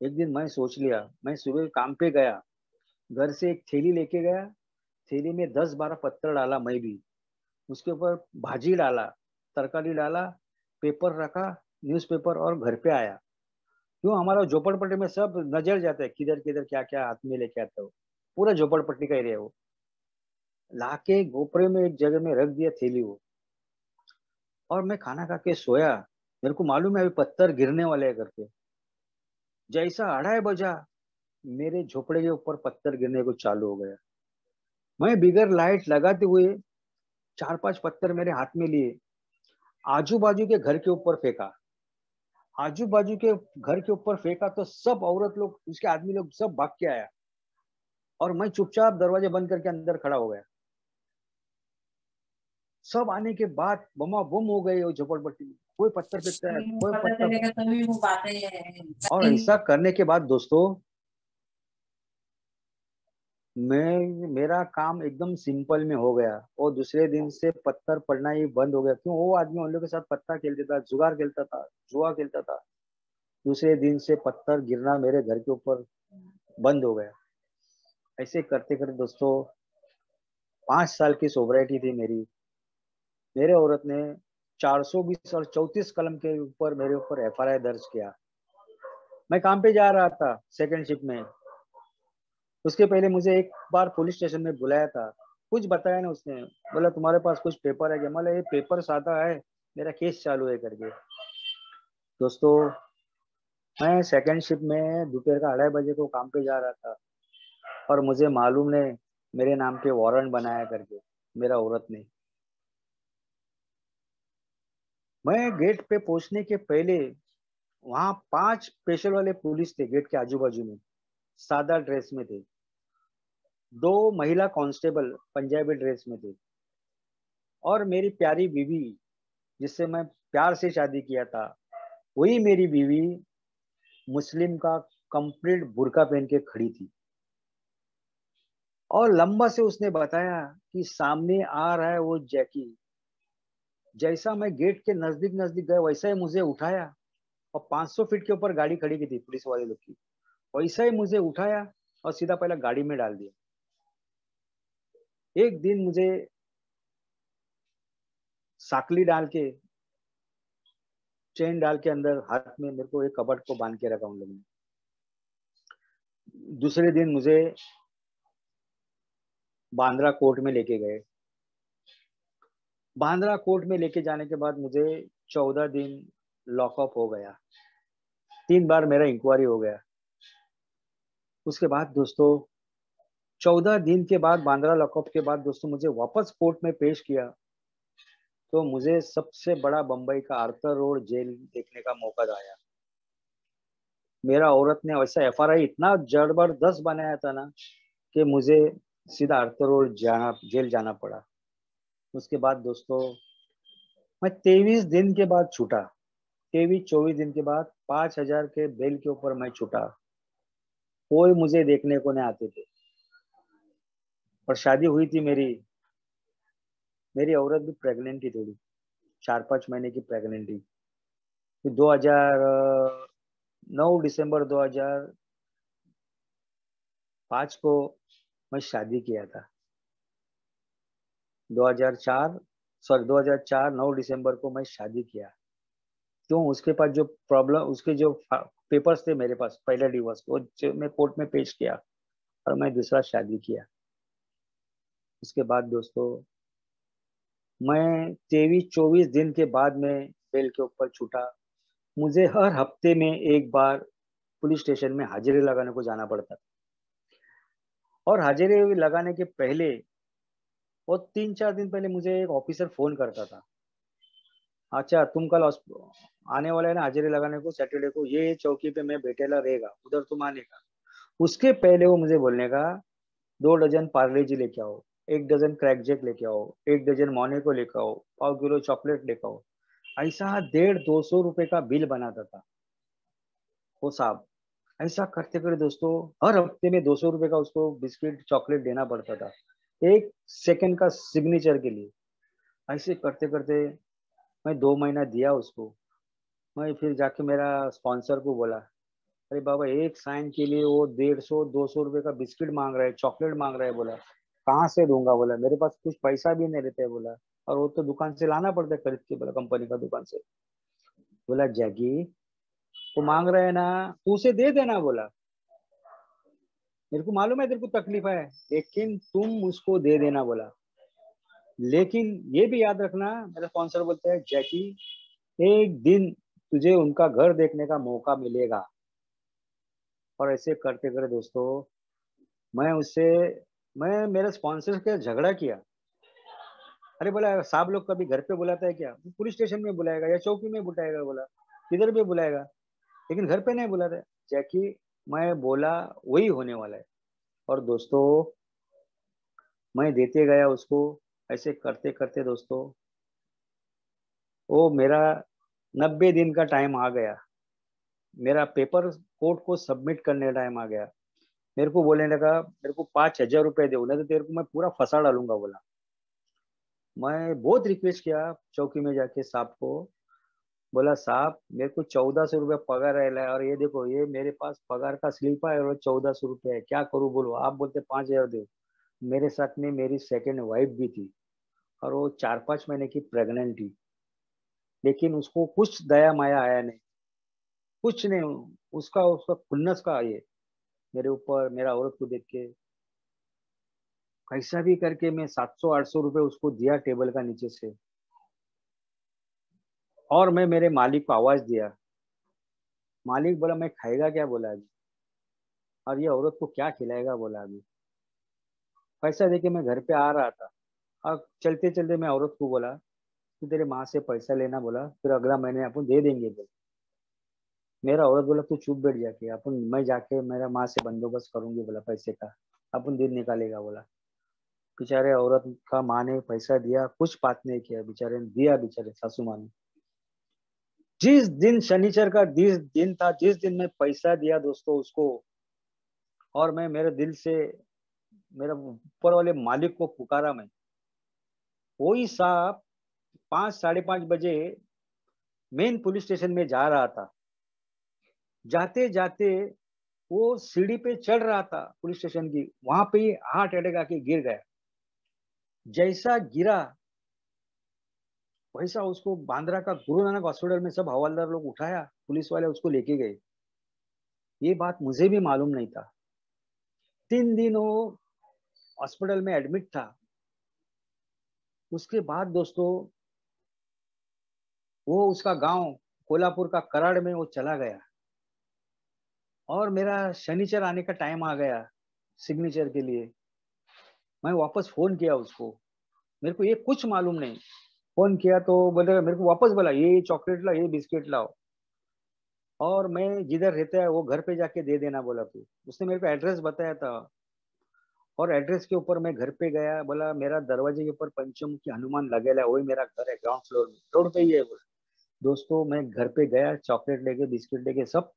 एक दिन मैं सोच लिया, मैं सुबह काम पे गया, घर से एक थैली लेके गया, थैली में 10-12 पत्थर डाला मैं भी, उसके ऊपर भाजी डाला, तरकारी डाला, पेपर रखा, न्यूज़पेपर, और घर पे आया। क्यों, हमारा झोपड़पट्टी में सब नजर जाता है, किधर किधर क्या क्या हाथ में लेके आता हो। पूरा झोपड़पट्टी का एरिया वो। लाके गोपरे में एक जगह में रख दिया थैली वो। और मैं खाना खा के सोया। मेरे को मालूम है अभी पत्थर गिरने वाले हैं करके। जैसा 2:30 बजा, मेरे झोपड़े के ऊपर पत्थर गिरने को चालू हो गया। मैं बिगर लाइट लगाते हुए 4-5 पत्थर मेरे हाथ में लिए, आजू बाजू के घर के ऊपर फेंका। आजू बाजू के घर के ऊपर फेंका तो सब औरत लोग, उसके आदमी लोग सब भाग के आया। और मैं चुपचाप दरवाजे बंद करके अंदर खड़ा हो गया। सब आने के बाद बमा बम हो गए वो झोपड़पट्टी में। कोई पत्थर फेंकता है, कोई पता पत्थर। चलेगा तभी वो बातें और ऐसा करने के बाद दोस्तों, मेरा काम एकदम सिंपल में हो गया। और दूसरे दिन से पत्थर पड़ना ही बंद हो गया। क्यों, वो आदमी उन लोगों के साथ पत्ता खेलता था, जुगार खेलता था, जुआ खेलता था। दूसरे दिन से पत्थर गिरना मेरे घर के ऊपर बंद हो गया। ऐसे करते करते दोस्तों, 5 साल की सोबराइटी थी मेरी। मेरे औरत ने 420 और 34 कलम के ऊपर मेरे ऊपर FIR दर्ज किया। मैं काम पे जा रहा था सेकंड शिफ्ट में। उसके पहले मुझे एक बार पुलिस स्टेशन में बुलाया था। कुछ बताया ना उसने। बोला तुम्हारे पास कुछ पेपर है क्या? मतलब ये पेपर सादा है, मेरा केस चालू है करके। दोस्तों, मैं सेकंड शिफ्ट में दोपहर का 2:30 बजे को काम पे जा रहा था। और मुझे मालूम नहीं, मेरे नाम पे वारंट बनाया करके मेरा औरत ने। मैं गेट पे पहुंचने के पहले वहां 5 स्पेशल वाले पुलिस थे गेट के आजू बाजू में, सादा ड्रेस में थे। 2 महिला कांस्टेबल पंजाबी ड्रेस में थे। और मेरी प्यारी बीवी, जिससे मैं प्यार से शादी किया था, वही मेरी बीवी मुस्लिम का कंप्लीट बुर्का पहन के खड़ी थी। और लंबा से उसने बताया कि सामने आ रहा है वो जैकी। जैसा मैं गेट के नजदीक नजदीक गया, वैसा ही मुझे उठाया। और 500 फीट के ऊपर गाड़ी खड़ी की थी पुलिस वाले लोग की। वैसा ही मुझे उठाया और सीधा पहले गाड़ी में डाल दिया। एक दिन मुझे साकली डाल के, चेन डाल के अंदर हाथ में, मेरे को एक कबट को बांध के रखा उन लोगों ने। दूसरे दिन मुझे बांद्रा कोर्ट में लेके गए। बांद्रा कोर्ट में लेके जाने के बाद मुझे 14 दिन लॉकअप हो गया। 3 बार मेरा इंक्वायरी हो गया। उसके बाद दोस्तों, 14 दिन के बाद, बांद्रा लॉकअप के बाद दोस्तों, मुझे वापस कोर्ट में पेश किया। तो मुझे सबसे बड़ा बम्बई का आर्थर रोड जेल देखने का मौका आया। मेरा औरत ने वैसा FIR इतना जबरदस्त बनाया था ना, कि मुझे सीधा आर्थर रोड जाना, जेल जाना पड़ा। उसके बाद दोस्तों, मैं 23 दिन के बाद छूटा। 23-24 दिन के बाद 5,000 के बेल के ऊपर मैं छूटा। कोई मुझे देखने को नहीं आते थे। और शादी हुई थी मेरी। मेरी औरत भी प्रेग्नेंट थी थोड़ी, 4-5 महीने की प्रेग्नेंट थी। फिर 2009 दिसंबर 2005 को मैं शादी किया था। 2004, सॉरी 2004 9 दिसंबर को मैं शादी किया। क्यों, उसके पास जो प्रॉब्लम, उसके जो पेपर्स थे मेरे पास, पहला डिवोर्स, वो मैं कोर्ट में पेश किया। और मैं दूसरा शादी किया। उसके बाद दोस्तों, मैं 23-24 दिन के बाद में बेल के ऊपर छूटा। मुझे हर हफ्ते में एक बार पुलिस स्टेशन में हाजिरी लगाने को जाना पड़ता। और हाजिरी लगाने के पहले, और 3-4 दिन पहले, मुझे एक ऑफिसर फोन करता था। अच्छा, तुम कल आने वाला है ना हाजिरी लगाने को, सैटरडे को, ये चौकी पे मैं बैठेला रहेगा, उधर तुम आने का। उसके पहले वो मुझे बोलने का, 2 डजन पार्ले जी लेके आओ, 1 डजन क्रैक जैक लेके आओ, 1 डजन मोनेको लेके आओ, ½ किलो चॉकलेट लेके आओ। ऐसा 150-200 रुपए का बिल बनाता था वो साहब। ऐसा करते करते दोस्तों, हर हफ्ते में 200 रुपए का उसको बिस्किट चॉकलेट देना पड़ता था, 1 सेकंड का सिग्नेचर के लिए। ऐसे करते करते मैं 2 महीना दिया उसको। मैं फिर जाके मेरा स्पॉन्सर को बोला, अरे बाबा, एक साइन के लिए वो 150-200 रुपए का बिस्किट मांग रहा है, चॉकलेट मांग रहा है। बोला कहाँ से दूंगा, बोला मेरे पास कुछ पैसा भी नहीं रहता है, बोला। और वो तो दुकान से लाना पड़ता है खरीद के, बोला कंपनी का दुकान से। बोला जैकी तो मांग रहा है ना, तू उसे दे देना। बोला मेरे को मालूम है तेरे को तकलीफ है, लेकिन तुम उसको दे देना। बोला लेकिन ये भी याद रखना, मेरा स्पॉन्सर बोलता है जैकी एक दिन तुझे उनका घर देखने का मौका मिलेगा। और ऐसे करते करते दोस्तों मैं उससे मैं मेरे स्पॉन्सर के झगड़ा किया। अरे बोला साहब लोग कभी घर पे बुलाता है क्या? पुलिस स्टेशन में बुलाएगा या चौकी में बुलाएगा। बोला किधर भी बुलाएगा, लेकिन घर पे नहीं बुलाता है। जैकी मैं बोला वही होने वाला है। और दोस्तों मैं देते गया उसको, ऐसे करते करते दोस्तों वो मेरा 90 दिन का टाइम आ गया। मेरा पेपर कोर्ट को सबमिट करने का टाइम आ गया। मेरे को बोलने लगा मेरे को 5,000 रुपए दे, नहीं तो तेरे को मैं पूरा फंसा डालूंगा। बोला मैं बहुत रिक्वेस्ट किया चौकी में जाके साहब को। बोला साहब मेरे को 1,400 रुपये पगार है, और ये देखो ये मेरे पास पगार का स्लिप है और 1,400 रुपये है, क्या करूँ बोलो? आप बोलते 5,000 दो। मेरे साथ में मेरी सेकेंड वाइफ भी थी और वो 4-5 महीने की प्रेग्नेंट थी, लेकिन उसको कुछ दया माया आया नहीं, कुछ नहीं। उसका उसका खुन्नस का ये मेरे ऊपर, मेरा औरत को देख के कैसा भी करके मैं 700-800 रुपये उसको दिया टेबल का नीचे से। और मैं मेरे मालिक को आवाज दिया। मालिक बोला मैं खाएगा क्या? बोला अभी। और ये औरत को क्या खिलाएगा? बोला अभी। पैसा देके मैं घर पे आ रहा था, और चलते चलते मैं औरत को बोला कि तेरे माँ से पैसा लेना। बोला फिर अगला महीने अपन दे देंगे। बोला मेरा औरत बोला तू चुप बैठ जाके, अपन मैं जाके मेरा माँ से बंदोबस्त करूंगी। बोला पैसे का अपन दिन निकालेगा। बोला बेचारे औरत का माँ ने पैसा दिया, कुछ बात नहीं किया, बेचारे ने दिया, बेचारे सासू माँ ने। जिस दिन शनिचर का जिस दिन था, जिस दिन मैं पैसा दिया दोस्तों उसको, और मैं मेरे दिल से मेरा ऊपर वाले मालिक को पुकारा। मैं वही साहब 5-5:30 बजे मेन पुलिस स्टेशन में जा रहा था। जाते जाते वो सीढ़ी पे चढ़ रहा था पुलिस स्टेशन की, वहां पे ही हार्ट अटैक आके गिर गया। जैसा गिरा वैसा उसको बांद्रा का गुरु नानक हॉस्पिटल में सब हवलदार लोग उठाया, पुलिस वाले उसको लेके गए। ये बात मुझे भी मालूम नहीं था। 3 दिन वो हॉस्पिटल में एडमिट था। उसके बाद दोस्तों वो उसका गांव कोल्हापुर का कराड़ में वो चला गया। और मेरा शनिचर आने का टाइम आ गया सिग्नेचर के लिए। मैं वापस फोन किया उसको, मेरे को ये कुछ मालूम नहीं। फोन किया तो बोले, मेरे को वापस बोला ये चॉकलेट लाओ, ये बिस्किट लाओ, और मैं जिधर रहता है वो घर पे जाके दे देना। बोला तू, उसने मेरे को एड्रेस बताया था। और एड्रेस के ऊपर मैं घर पे गया। बोला मेरा दरवाजे के ऊपर पंचमुखी हनुमान लगेला है, वही मेरा घर है, ग्राउंड फ्लोर में, रोड पे ही है। बोला दोस्तों मैं घर पे गया, चॉकलेट लेके बिस्किट लेके सब।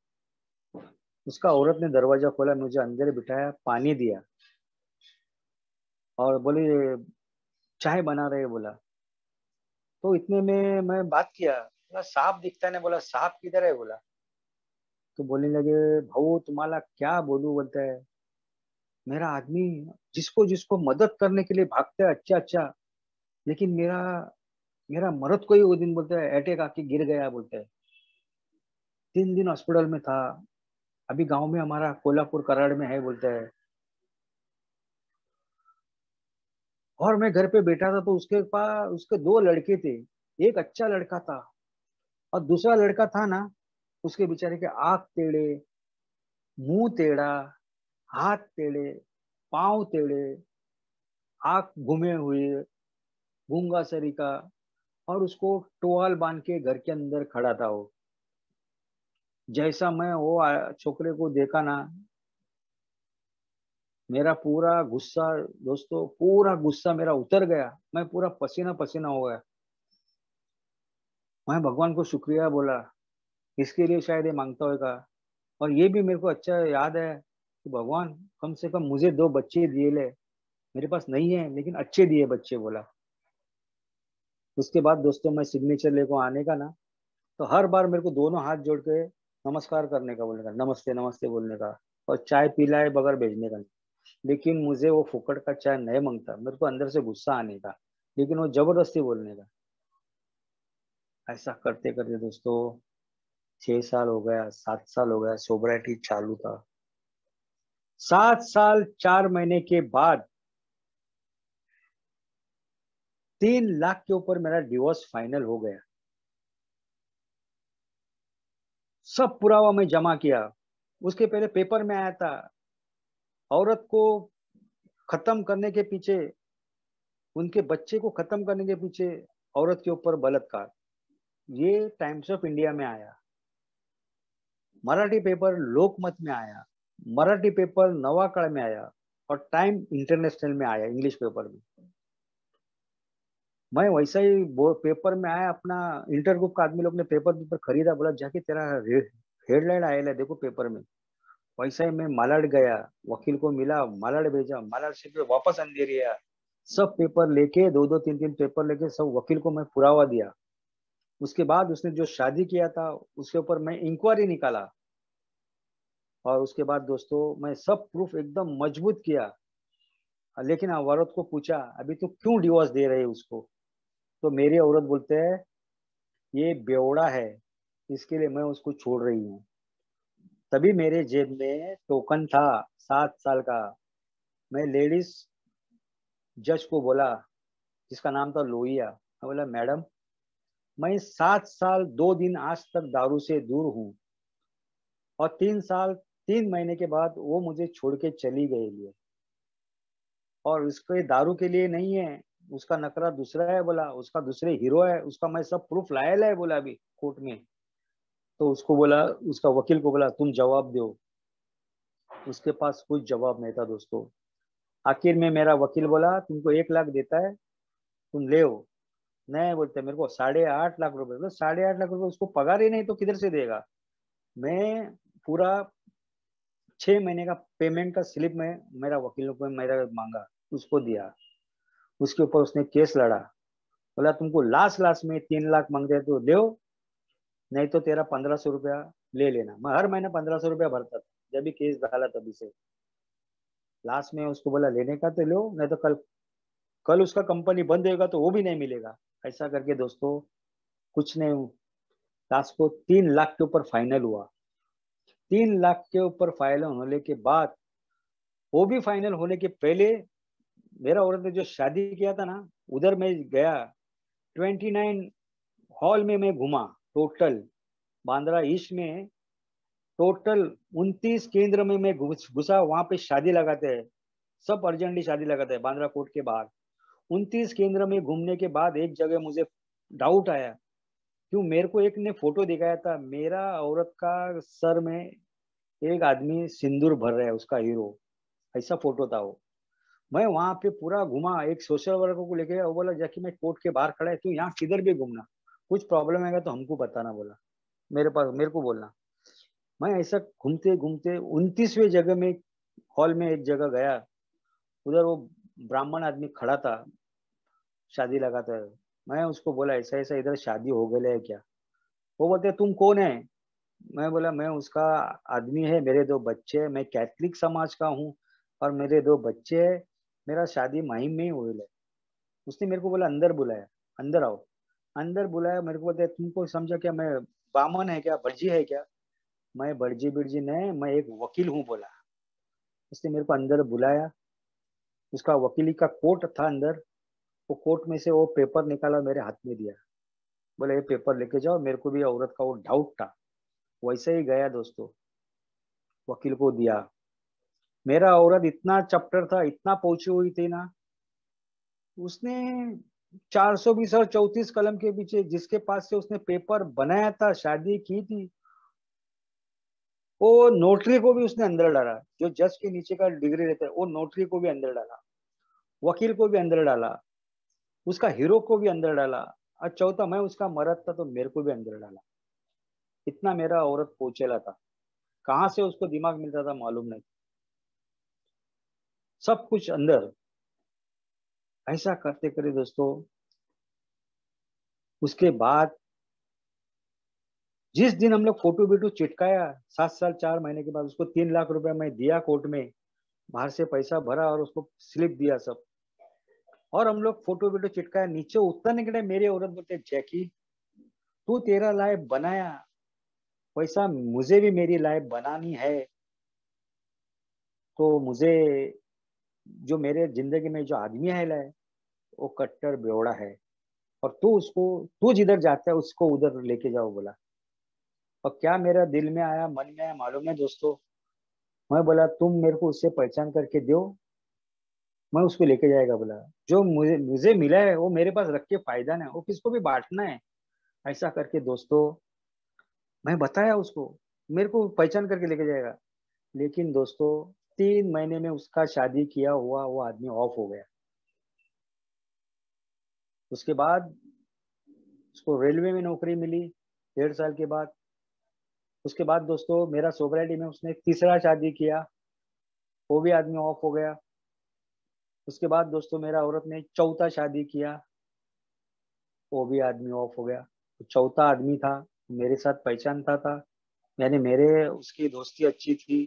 उसका औरत ने दरवाजा खोला, मुझे अंदर बिठाया, पानी दिया, और बोली चाय बना रहे। बोला तो इतने में मैं बात किया, बोला सांप दिखता है ना। बोला सांप किधर है? बोला तो बोलने लगे भाऊ तुम्हारा क्या बोलूं, बोलता है मेरा आदमी जिसको जिसको मदद करने के लिए भागता है, अच्छा अच्छा, लेकिन मेरा मेरा मर्द को ही वो दिन बोलता है अटैक आके गिर गया। बोलता है 3 दिन हॉस्पिटल में था, अभी गांव में हमारा कोल्हापुर कराड़ में है। बोलता है और मैं घर पे बैठा था तो उसके पास उसके 2 लड़के थे। एक अच्छा लड़का था और दूसरा लड़का था ना, उसके बेचारे के आंख टेढ़े, मुंह टेढ़ा, हाथ टेढ़े, पांव टेढ़े, आंख घुमे हुए, गूंगा सरी का। और उसको टोवाल बांध के घर के अंदर खड़ा था वो। जैसा मैं वो छोकरे को देखा ना, मेरा पूरा गुस्सा दोस्तों, पूरा गुस्सा मेरा उतर गया। मैं पूरा पसीना पसीना हो गया। मैं भगवान को शुक्रिया बोला, इसके लिए शायद ये मांगता होगा। और ये भी मेरे को अच्छा याद है कि भगवान कम से कम मुझे 2 बच्चे दिए ले, मेरे पास नहीं है लेकिन अच्छे दिए बच्चे। बोला उसके बाद दोस्तों मैं सिग्नेचर लेको आने का ना, तो हर बार मेरे को दोनों हाथ जोड़ के नमस्कार करने का, बोलने का नमस्ते नमस्ते बोलने का, और चाय पिलाए बगैर भेजने का नहीं। लेकिन मुझे वो फुकट का चाय नहीं मांगता, मेरे को अंदर से गुस्सा आने का, लेकिन वो जबरदस्ती बोलने का। ऐसा करते करते दोस्तों 6 साल हो गया, 7 साल हो गया, सोबराइटी चालू था। 7 साल 4 महीने के बाद 3 लाख के ऊपर मेरा डिवोर्स फाइनल हो गया। सब पुरावा मैं जमा किया। उसके पहले पेपर में आया था, औरत को खत्म करने के पीछे, उनके बच्चे को खत्म करने के पीछे औरत के ऊपर बलात्कार। ये टाइम्स ऑफ इंडिया में आया, मराठी पेपर लोकमत में आया, मराठी पेपर नवाकाळ में आया, और टाइम इंटरनेशनल में आया इंग्लिश पेपर में। मैं वैसा ही पेपर में आया अपना, इंटर ग्रुप का आदमी लोग ने पेपर पेपर खरीदा, बोला जाके तेरा हेडलाइन आया है देखो पेपर में। वैसा ही मैं मालाड गया, वकील को मिला, मालाड भेजा, मालाड से फिर वापस अंधेरी आया। सब पेपर लेके, दो दो तीन तीन पेपर लेके सब वकील को मैं पुरावा दिया। उसके बाद उसने जो शादी किया था उसके ऊपर मैं इंक्वायरी निकाला, और उसके बाद दोस्तों मैं सब प्रूफ एकदम मजबूत किया। लेकिन औरत को पूछा अभी तो क्यों डिवोर्स दे रहे उसको, तो मेरी औरत बोलते हैं ये बेवड़ा है, इसके लिए मैं उसको छोड़ रही हूँ। तभी मेरे जेब में टोकन था 7 साल का। मैं लेडीज जज को बोला, जिसका नाम था लोहिया, मैं बोला मैडम मैं 7 साल 2 दिन आज तक दारू से दूर हूँ, और 3 साल 3 महीने के बाद वो मुझे छोड़ के चली गई लिए, और उसके दारू के लिए नहीं है, उसका नखरा दूसरा है, बोला उसका दूसरे हीरो है, उसका मैं सब प्रूफ लाया है बोला अभी कोर्ट में। तो उसको बोला, उसका वकील को बोला तुम जवाब दो। उसके पास कुछ जवाब नहीं था दोस्तों। आखिर में मेरा वकील बोला तुमको 1 लाख देता है, तुम ले हो। नहीं बोलते मेरे को 8.5 लाख रुपए, बोले 8.5 लाख रुपए उसको पगार ही नहीं तो किधर से देगा। मैं पूरा 6 महीने का पेमेंट का स्लिप में मेरा वकील को मेरा मांगा, उसको दिया। उसके ऊपर उसने केस लड़ा, बोला तुमको लास्ट लास्ट में 3 लाख मांगते तो दो, नहीं तो तेरा 1500 रुपया ले लेना। मैं हर महीने 1500 रुपया भरता था जब भी केस डाला तभी से। लास्ट में उसको बोला लेने का तो लो, नहीं तो कल कल उसका कंपनी बंद होगा तो वो भी नहीं मिलेगा। ऐसा करके दोस्तों कुछ नहीं, लास्ट को 3 लाख के ऊपर फाइनल हुआ। 3 लाख के ऊपर फाइनल होने के बाद, वो भी फाइनल होने के पहले मेरा औरत ने जो शादी किया था ना, उधर मैं गया। 29 हॉल में मैं घूमा टोटल, बांद्रा ईस्ट में टोटल 29 केंद्र में मैं घुसा, वहां पे शादी लगाते हैं, सब अर्जेंटली शादी लगाते हैं बांद्रा कोर्ट के बाहर। 29 केंद्र में घूमने के बाद एक जगह मुझे डाउट आया, क्यों मेरे को एक ने फोटो दिखाया था, मेरा औरत का सर में एक आदमी सिंदूर भर रहा है, उसका हीरो, ऐसा फोटो था वो। मैं वहां पे पूरा घुमा, एक सोशल वर्कर को लेके, वो बोला जाके मैं कोर्ट के बाहर खड़ा है, तू यहाँ किधर भी घूमना, कुछ प्रॉब्लम आएगा तो हमको बताना, बोला मेरे पास मेरे को बोलना। मैं ऐसा घूमते घूमते 29वें जगह में, हॉल में एक जगह गया, उधर वो ब्राह्मण आदमी खड़ा था, शादी लगाता है। मैं उसको बोला ऐसा ऐसा इधर शादी हो गई है क्या। वो बोलते तुम कौन है। मैं बोला मैं उसका आदमी है, मेरे 2 बच्चे हैं, मैं कैथलिक समाज का हूँ, और मेरे 2 बच्चे हैं, मेरा शादी महिम में ही हुई है। उसने मेरे को बोला अंदर बुलाया, अंदर आओ। अंदर बुलाया, मेरे को बोलते तुमको समझा क्या मैं बामन है क्या, बर्जी है क्या। मैं बर्जी बिरजी नहीं, मैं एक वकील हूँ बोला। उसने मेरे को अंदर बुलाया, उसका वकीली का कोट था अंदर, वो कोर्ट में से वो पेपर निकाला मेरे हाथ में दिया, बोले ये पेपर लेके जाओ। मेरे को भी औरत का वो डाउट था, वैसे ही गया दोस्तों, वकील को दिया। मेरा औरत इतना चैप्टर था, इतना पहुंची हुई थी ना, उसने 420 और 34 कलम के पीछे जिसके पास से उसने पेपर बनाया था, शादी की थी, वो नोटरी को भी उसने अंदर डाला। जो जज के नीचे का डिग्री रहता है वो नोटरी को भी अंदर डाला, वकील को भी अंदर डाला, उसका हीरो को भी अंदर डाला, और चौथा मैं उसका मर्द था तो मेरे को भी अंदर डाला। इतना मेरा औरत पहुंचेला था, कहाँ से उसको दिमाग मिलता था मालूम नहीं, सब कुछ अंदर। ऐसा करते करे दोस्तों, उसके बाद जिस दिन हम लोग फोटो वीटो चिटकाया, 7 साल 4 महीने के बाद उसको 3 लाख रुपए मैं दिया कोर्ट में, बाहर से पैसा भरा और उसको स्लिप दिया सब, और हम लोग फोटो वीटो चिटकाया। नीचे उतरने के टाइम मेरी औरत बोलते जैकी तू तेरा लाइफ बनाया, वैसा मुझे भी मेरी लाइफ बनानी है, तो मुझे जो मेरे जिंदगी में जो आदमी है लाए, वो कट्टर बेवड़ा है, और तू जिधर जाता है उसको उधर लेके जाओ बोला। और क्या मेरा दिल में आया, मन में आया मालूम है दोस्तों? मैं बोला तुम मेरे को उससे पहचान करके दो, मैं उसको लेके जाएगा बोला। जो मुझे मुझे मिला है वो मेरे पास रख के फायदा नहीं, वो किसको भी बांटना है। ऐसा करके दोस्तों मैं बताया उसको, मेरे को पहचान करके लेके जाएगा। लेकिन दोस्तों 3 महीने में उसका शादी किया हुआ वो आदमी ऑफ हो गया। उसके बाद उसको रेलवे में नौकरी मिली 1.5 साल के बाद। उसके बाद दोस्तों मेरा सोसाइटी में उसने तीसरा शादी किया, वो भी आदमी ऑफ हो गया। उसके बाद दोस्तों मेरा औरत ने चौथा शादी किया, वो भी आदमी ऑफ हो गया। तो चौथा आदमी था, मेरे साथ पहचानता था, यानी मेरे उसकी दोस्ती अच्छी थी।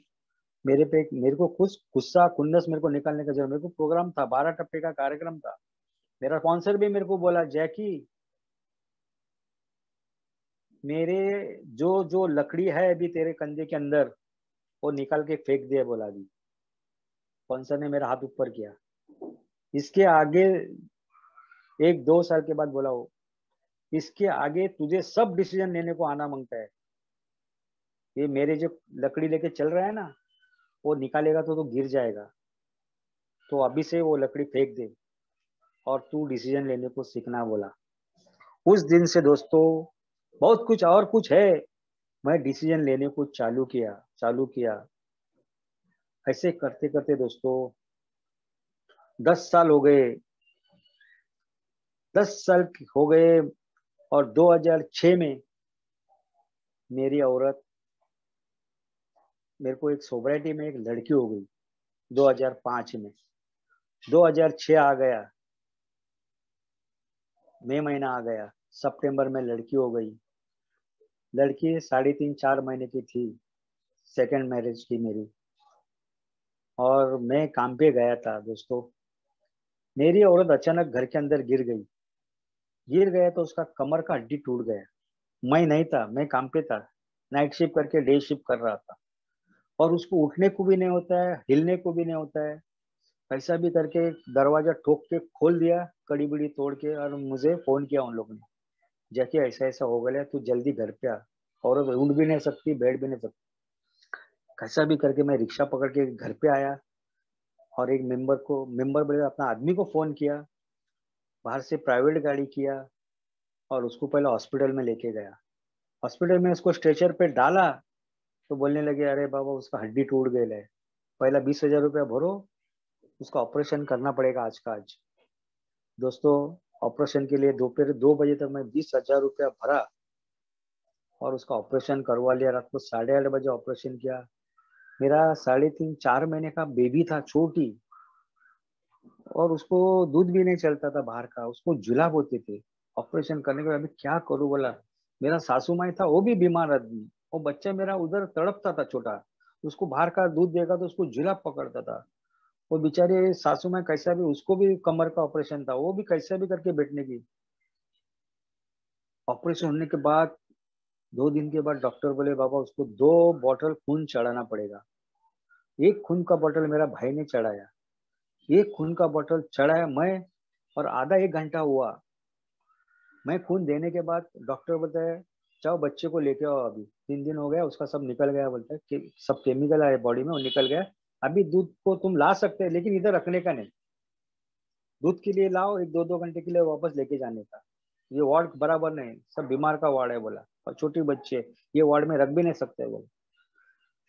मेरे को कुछ गुस्सा खुन्नस मेरे को निकालने का जरूरत, मेरे को प्रोग्राम था, 12 टप्पे का कार्यक्रम था। मेरा स्पॉन्सर भी मेरे को बोला, जैकी मेरे जो जो लकड़ी है अभी तेरे कंधे के अंदर, वो निकाल के फेंक दे बोला। अभी स्पॉन्सर ने मेरा हाथ ऊपर किया। इसके आगे 1-2 साल के बाद बोला वो, इसके आगे तुझे सब डिसीजन लेने को आना मांगता है। ये मेरे जो लकड़ी लेके चल रहा है ना, वो निकालेगा तो गिर जाएगा। तो अभी से वो लकड़ी फेंक दे और तू डिसीजन लेने को सीखना बोला। उस दिन से दोस्तों बहुत कुछ और कुछ है, मैं डिसीजन लेने को चालू किया। ऐसे करते करते दोस्तों 10 साल हो गए, 10 साल हो गए। और 2006 में मेरी औरत, मेरे को एक सोसाइटी में एक लड़की हो गई 2005 में। 2006 आ गया, मई महीना आ गया, सितंबर में लड़की हो गई। लड़की 3.5-4 महीने की थी, सेकंड मैरिज थी मेरी। और मैं काम पे गया था दोस्तों, मेरी औरत अचानक घर के अंदर गिर गया तो उसका कमर का हड्डी टूट गया। मैं नहीं था, मैं काम पे था, नाइट शिफ्ट करके डे शिफ्ट कर रहा था। और उसको उठने को भी नहीं होता है, हिलने को भी नहीं होता है। ऐसा भी करके दरवाजा ठोक के खोल दिया, कड़ी बड़ी तोड़ के, और मुझे फोन किया उन लोगों ने, जैसे ऐसा ऐसा हो गया तू जल्दी घर पे आ। औरत उठ भी नहीं सकती, बैठ भी नहीं सकती। कैसा भी करके मैं रिक्शा पकड़ के घर पे आया, और एक मेंबर बोले अपना आदमी को फोन किया, बाहर से प्राइवेट गाड़ी किया, और उसको पहले हॉस्पिटल में लेके गया। हॉस्पिटल में उसको स्ट्रेचर पे डाला, तो बोलने लगे अरे बाबा उसका हड्डी टूट गई है, पहला 20,000 रुपया भरो, उसका ऑपरेशन करना पड़ेगा आज का आज। दोस्तों ऑपरेशन के लिए दोपहर 2 बजे तक मैं 20,000 रुपया भरा, और उसका ऑपरेशन करवा लिया। रात को 8:30 बजे ऑपरेशन किया। मेरा 3.5-4 महीने का बेबी था, छोटी, और उसको दूध भी नहीं चलता था बाहर का, उसको जुलाब होते थे। ऑपरेशन करने के बाद अभी क्या करूं बोला। मेरा सासू माई था, वो भी बीमार आदमी, वो बच्चा मेरा उधर तड़पता था छोटा, उसको बाहर का दूध देगा तो उसको जुलाब पकड़ता था। वो बेचारे सासू माई कैसा भी, उसको भी कमर का ऑपरेशन था, वो भी कैसा भी करके बैठने की। ऑपरेशन होने के बाद 2 दिन के बाद डॉक्टर बोले बाबा उसको 2 बॉटल खून चढ़ाना पड़ेगा। एक खून का बॉटल मेरा भाई ने चढ़ाया, एक खून का बॉटल चढ़ाया मैं, और आधा 1 घंटा हुआ। मैं खून देने के बाद डॉक्टर बताया जाओ बच्चे को लेके आओ, अभी 3 दिन हो गया, उसका सब निकल गया, बोलता है कि सब केमिकल आए बॉडी में, वो निकल गया। अभी दूध को तुम ला सकते हैं लेकिन इधर रखने का नहीं, दूध के लिए लाओ 1-2 घंटे के लिए वापस लेके जाने का। ये वार्ड बराबर नहीं, सब बीमार का वार्ड है बोला, और छोटी बच्चे ये वार्ड में रख भी नहीं सकते बोला।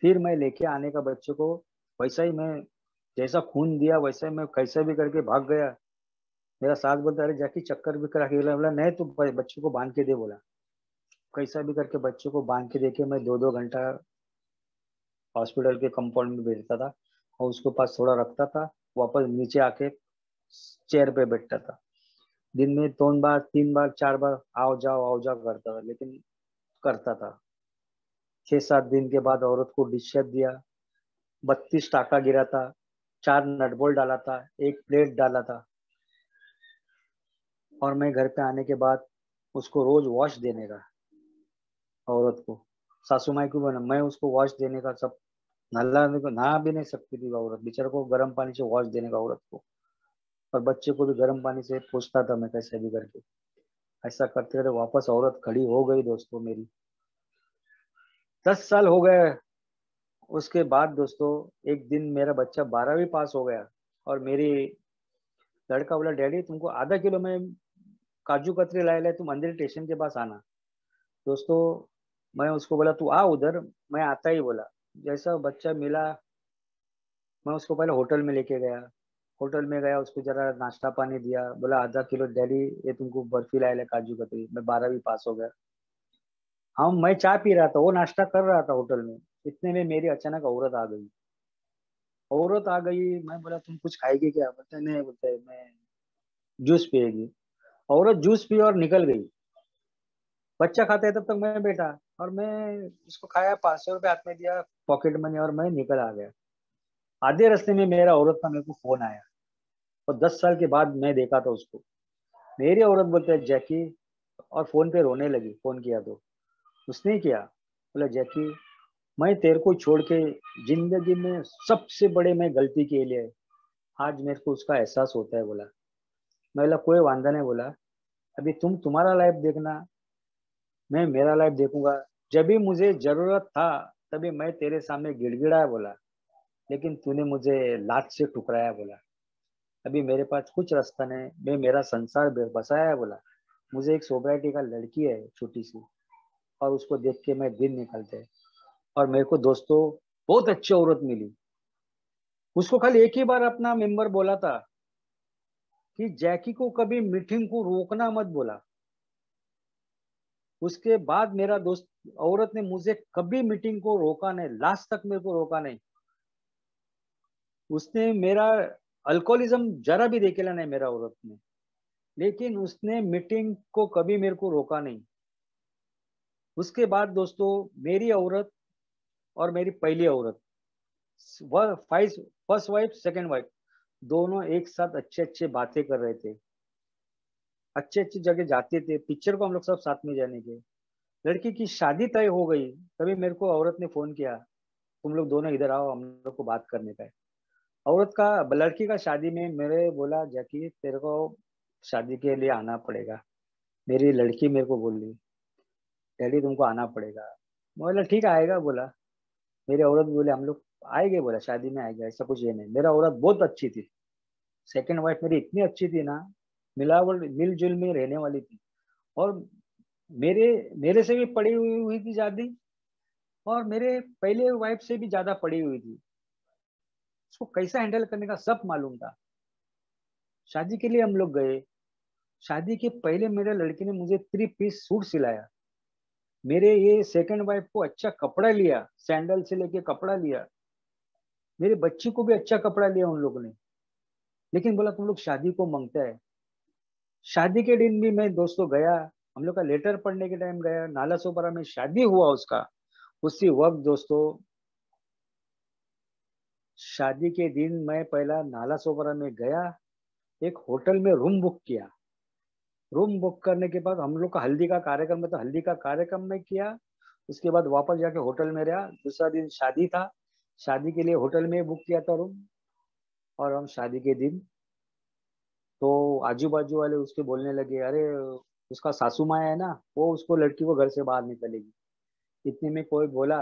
फिर मैं लेके आने का बच्चे को, वैसा ही मैं जैसा खून दिया वैसा ही मैं कैसे भी करके भाग गया। मेरा सास बोलता अरे जाके चक्कर भी करा के, बोला नहीं तू बच्चे को बांध के दे बोला। कैसा भी करके बच्चे को बांध के देके मैं 2-2 घंटा हॉस्पिटल के कंपाउंड में बैठता था, और उसके पास थोड़ा रखता था, वापस नीचे आके चेयर पे बैठता था। दिन में 2 बार 3 बार 4 बार आओ जाओ करता था, लेकिन करता था। 6-7 दिन के बाद औरत को डिस्चार्ज दिया। 32 टाका गिरा था, 4 नटबोल्ट डाला था, एक प्लेट डाला था। और मैं घर पे आने के बाद उसको रोज वॉश देने का, औरत को सासू माई को बना, मैं उसको वॉश देने का सब, नहा भी नहीं सकती थी वो औरत, बेचारे को गर्म पानी से वॉश देने का औरत को, और बच्चे को भी गर्म पानी से पूछता था मैं कैसे भी करके। ऐसा करते करते वापस औरत खड़ी हो गई दोस्तों मेरी। 10 साल हो गए। उसके बाद दोस्तों एक दिन मेरा बच्चा 12वीं पास हो गया, और मेरी लड़का बोला डैडी तुमको आधा किलो में काजू कतरी लाए लाए, तुम अंधेरी स्टेशन के पास आना। दोस्तों मैं उसको बोला तू आ उधर, मैं आता ही बोला। जैसा बच्चा मिला, मैं उसको पहले होटल में लेके गया। होटल में गया, उसको जरा नाश्ता पानी दिया, बोला आधा किलो डैडी ये तुमको बर्फी लाए लाए काजू कतरी। मैं 12वीं पास हो गया। हाँ मैं चाय पी रहा था, वो नाश्ता कर रहा था होटल में। इतने में मेरी अचानक औरत आ गई। औरत आ गई, मैं बोला तुम कुछ खाएगी क्या? बोलते नहीं, बोलते मैं जूस पिएगी। औरत जूस पी और निकल गई। बच्चा खाता है तब तक मैं बैठा, और मैं उसको खाया, 500 रुपये हाथ में दिया पॉकेट मनी, और मैं निकल आ गया। आधे रास्ते में मेरा औरत का मेरे को फोन आया, और 10 साल के बाद मैं देखा था उसको। मेरी औरत बोलते है जैकी, और फोन पे रोने लगी। फोन किया तो उसने किया, बोला जैकी मैं तेरे को छोड़ के जिंदगी में सबसे बड़े मैं गलती के लिए आज मेरे को उसका एहसास होता है। बोला मैं बोला कोई वांदा नहीं। बोला अभी तुम तुम्हारा लाइफ देखना, मैं मेरा लाइफ देखूंगा। जब भी मुझे जरूरत था तभी मैं तेरे सामने गिड़गिड़ाया बोला, लेकिन तूने मुझे लात से ठुकराया। बोला अभी मेरे पास कुछ रास्ता नहीं, मैं मेरा संसार बसाया है। बोला मुझे एक सोसाइटी का लड़की है छोटी सी, और उसको देख के मैं दिन निकलते हैं। और मेरे को दोस्तों बहुत अच्छी औरत मिली। उसको खाली एक ही बार अपना मेंबर बोला था कि जैकी को कभी मीटिंग को रोकना मत बोला। उसके बाद मेरा दोस्त, औरत ने मुझे कभी मीटिंग को रोका नहीं, लास्ट तक मेरे को रोका नहीं। उसने मेरा अल्कोहलिज्म जरा भी देखेला नहीं मेरा औरत ने, लेकिन उसने मीटिंग को कभी मेरे को रोका नहीं। उसके बाद दोस्तों मेरी औरत और मेरी पहली औरत, फर्स्ट वाइफ सेकंड वाइफ, दोनों एक साथ अच्छे अच्छे बातें कर रहे थे, अच्छे अच्छी जगह जाते थे, पिक्चर को हम लोग सब साथ में जाने के। लड़की की शादी तय हो गई, तभी मेरे को औरत ने फोन किया तुम लोग दोनों इधर आओ, हम लोग को बात करने का है। औरत का, लड़की का शादी में मेरे बोला जैकी तेरे को शादी के लिए आना पड़ेगा। मेरी लड़की मेरे को बोल रही डैडी तुमको आना पड़ेगा। मैं बोला ठीक है आएगा। बोला मेरी औरत बोले हम लोग आएंगे, बोला शादी में आएगा, ऐसा कुछ ये नहीं। मेरा औरत बहुत अच्छी थी, सेकंड वाइफ मेरी इतनी अच्छी थी ना, मिलावट मिलजुल में रहने वाली थी। और मेरे मेरे से भी पड़ी हुई थी शादी, और मेरे पहले वाइफ से भी ज्यादा पड़ी हुई थी। उसको कैसा हैंडल करने का सब मालूम था। शादी के लिए हम लोग गए। शादी के पहले मेरे लड़के ने मुझे 3 पीस सूट सिलाया। मेरे ये सेकंड वाइफ को अच्छा कपड़ा लिया, सैंडल से लेके कपड़ा लिया। मेरे बच्ची को भी अच्छा कपड़ा लिया उन लोगों ने। लेकिन बोला तुम लोग शादी को मांगता है। शादी के दिन भी मैं दोस्तों गया, हम लोग का लेटर पढ़ने के टाइम गया, नाला सोपारा में शादी हुआ उसका। उसी वक्त दोस्तों, शादी के दिन मैं पहला नाला सोपारा में गया, एक होटल में रूम बुक किया। रूम बुक करने के बाद हम लोग का हल्दी का कार्यक्रम था, हल्दी का कार्यक्रम में किया। उसके बाद वापस जाके होटल में रहा। दूसरा दिन शादी था, शादी के लिए होटल में बुक किया था रूम। और हम शादी के दिन, तो आजू बाजू वाले उसके बोलने लगे अरे उसका सासू माँ है ना, वो उसको लड़की को घर से बाहर निकलेगी। इतने में कोई बोला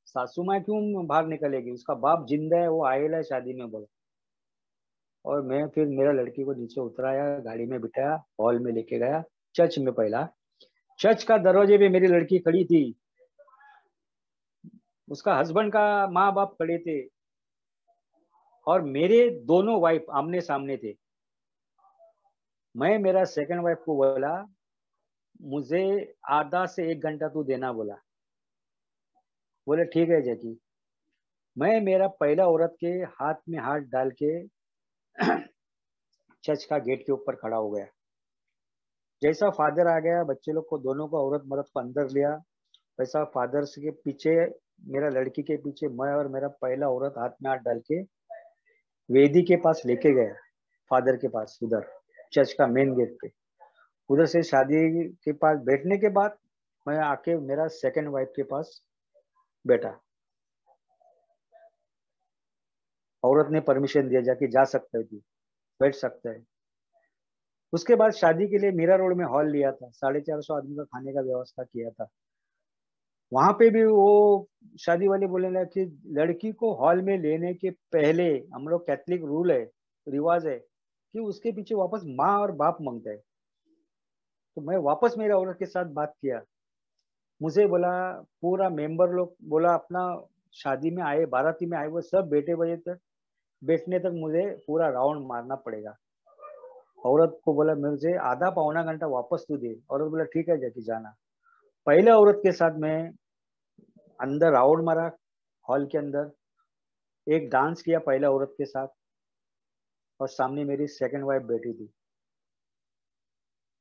सासू माँ क्यों बाहर निकलेगी, उसका बाप जिंदा है, वो आएगा शादी में। बोला और मैं फिर मेरा लड़की को नीचे उतराया, गाड़ी में बिठाया, हॉल में लेके गया, चर्च में। पहला चर्च का दरवाजे पे मेरी लड़की खड़ी थी, उसका हस्बैंड का माँ बाप खड़े थे, और मेरे दोनों वाइफ आमने सामने थे। मैं मेरा सेकंड वाइफ को बोला मुझे आधा से 1 घंटा तू देना। बोला बोले ठीक है जैकी। मैं मेरा पहला औरत के हाथ में हाथ डाल के चर्च का गेट के ऊपर खड़ा हो गया। जैसा फादर आ गया, बच्चे लोग को दोनों को, औरत मर्द को अंदर लिया, वैसा फादर के पीछे, मेरा लड़की के पीछे मैं और मेरा पहला औरत हाथ में हाथ डाल के वेदी के पास लेके गया, फादर के पास, उधर चर्च का मेन गेट पे। उधर से शादी के पास बैठने के बाद मैं आके मेरा सेकंड वाइफ के पास बेटा। औरत ने परमिशन दिया, जाके जा सकता है तू, बैठ सकता है। उसके बाद शादी के लिए मीरा रोड में हॉल लिया था, 450 आदमी का खाने का व्यवस्था किया था। वहां पे भी वो शादी वाले बोले ना कि लड़की को हॉल में लेने के पहले, हम लोग कैथलिक रूल है, रिवाज है कि उसके पीछे वापस माँ और बाप मांगता है। तो मैं वापस मेरे औरत के साथ बात किया, मुझे बोला पूरा मेंबर लोग बोला अपना शादी में आए, बाराती में आए वो सब बैठे बजे तक, बैठने तक मुझे पूरा राउंड मारना पड़ेगा। औरत को बोला मुझे आधा पौना घंटा वापस तू दे। औरत बोला ठीक है जैकी जाना। पहले औरत के साथ मैं अंदर राउंड मारा, हॉल के अंदर एक डांस किया पहले औरत के साथ, और सामने मेरी सेकंड वाइफ बैठी थी।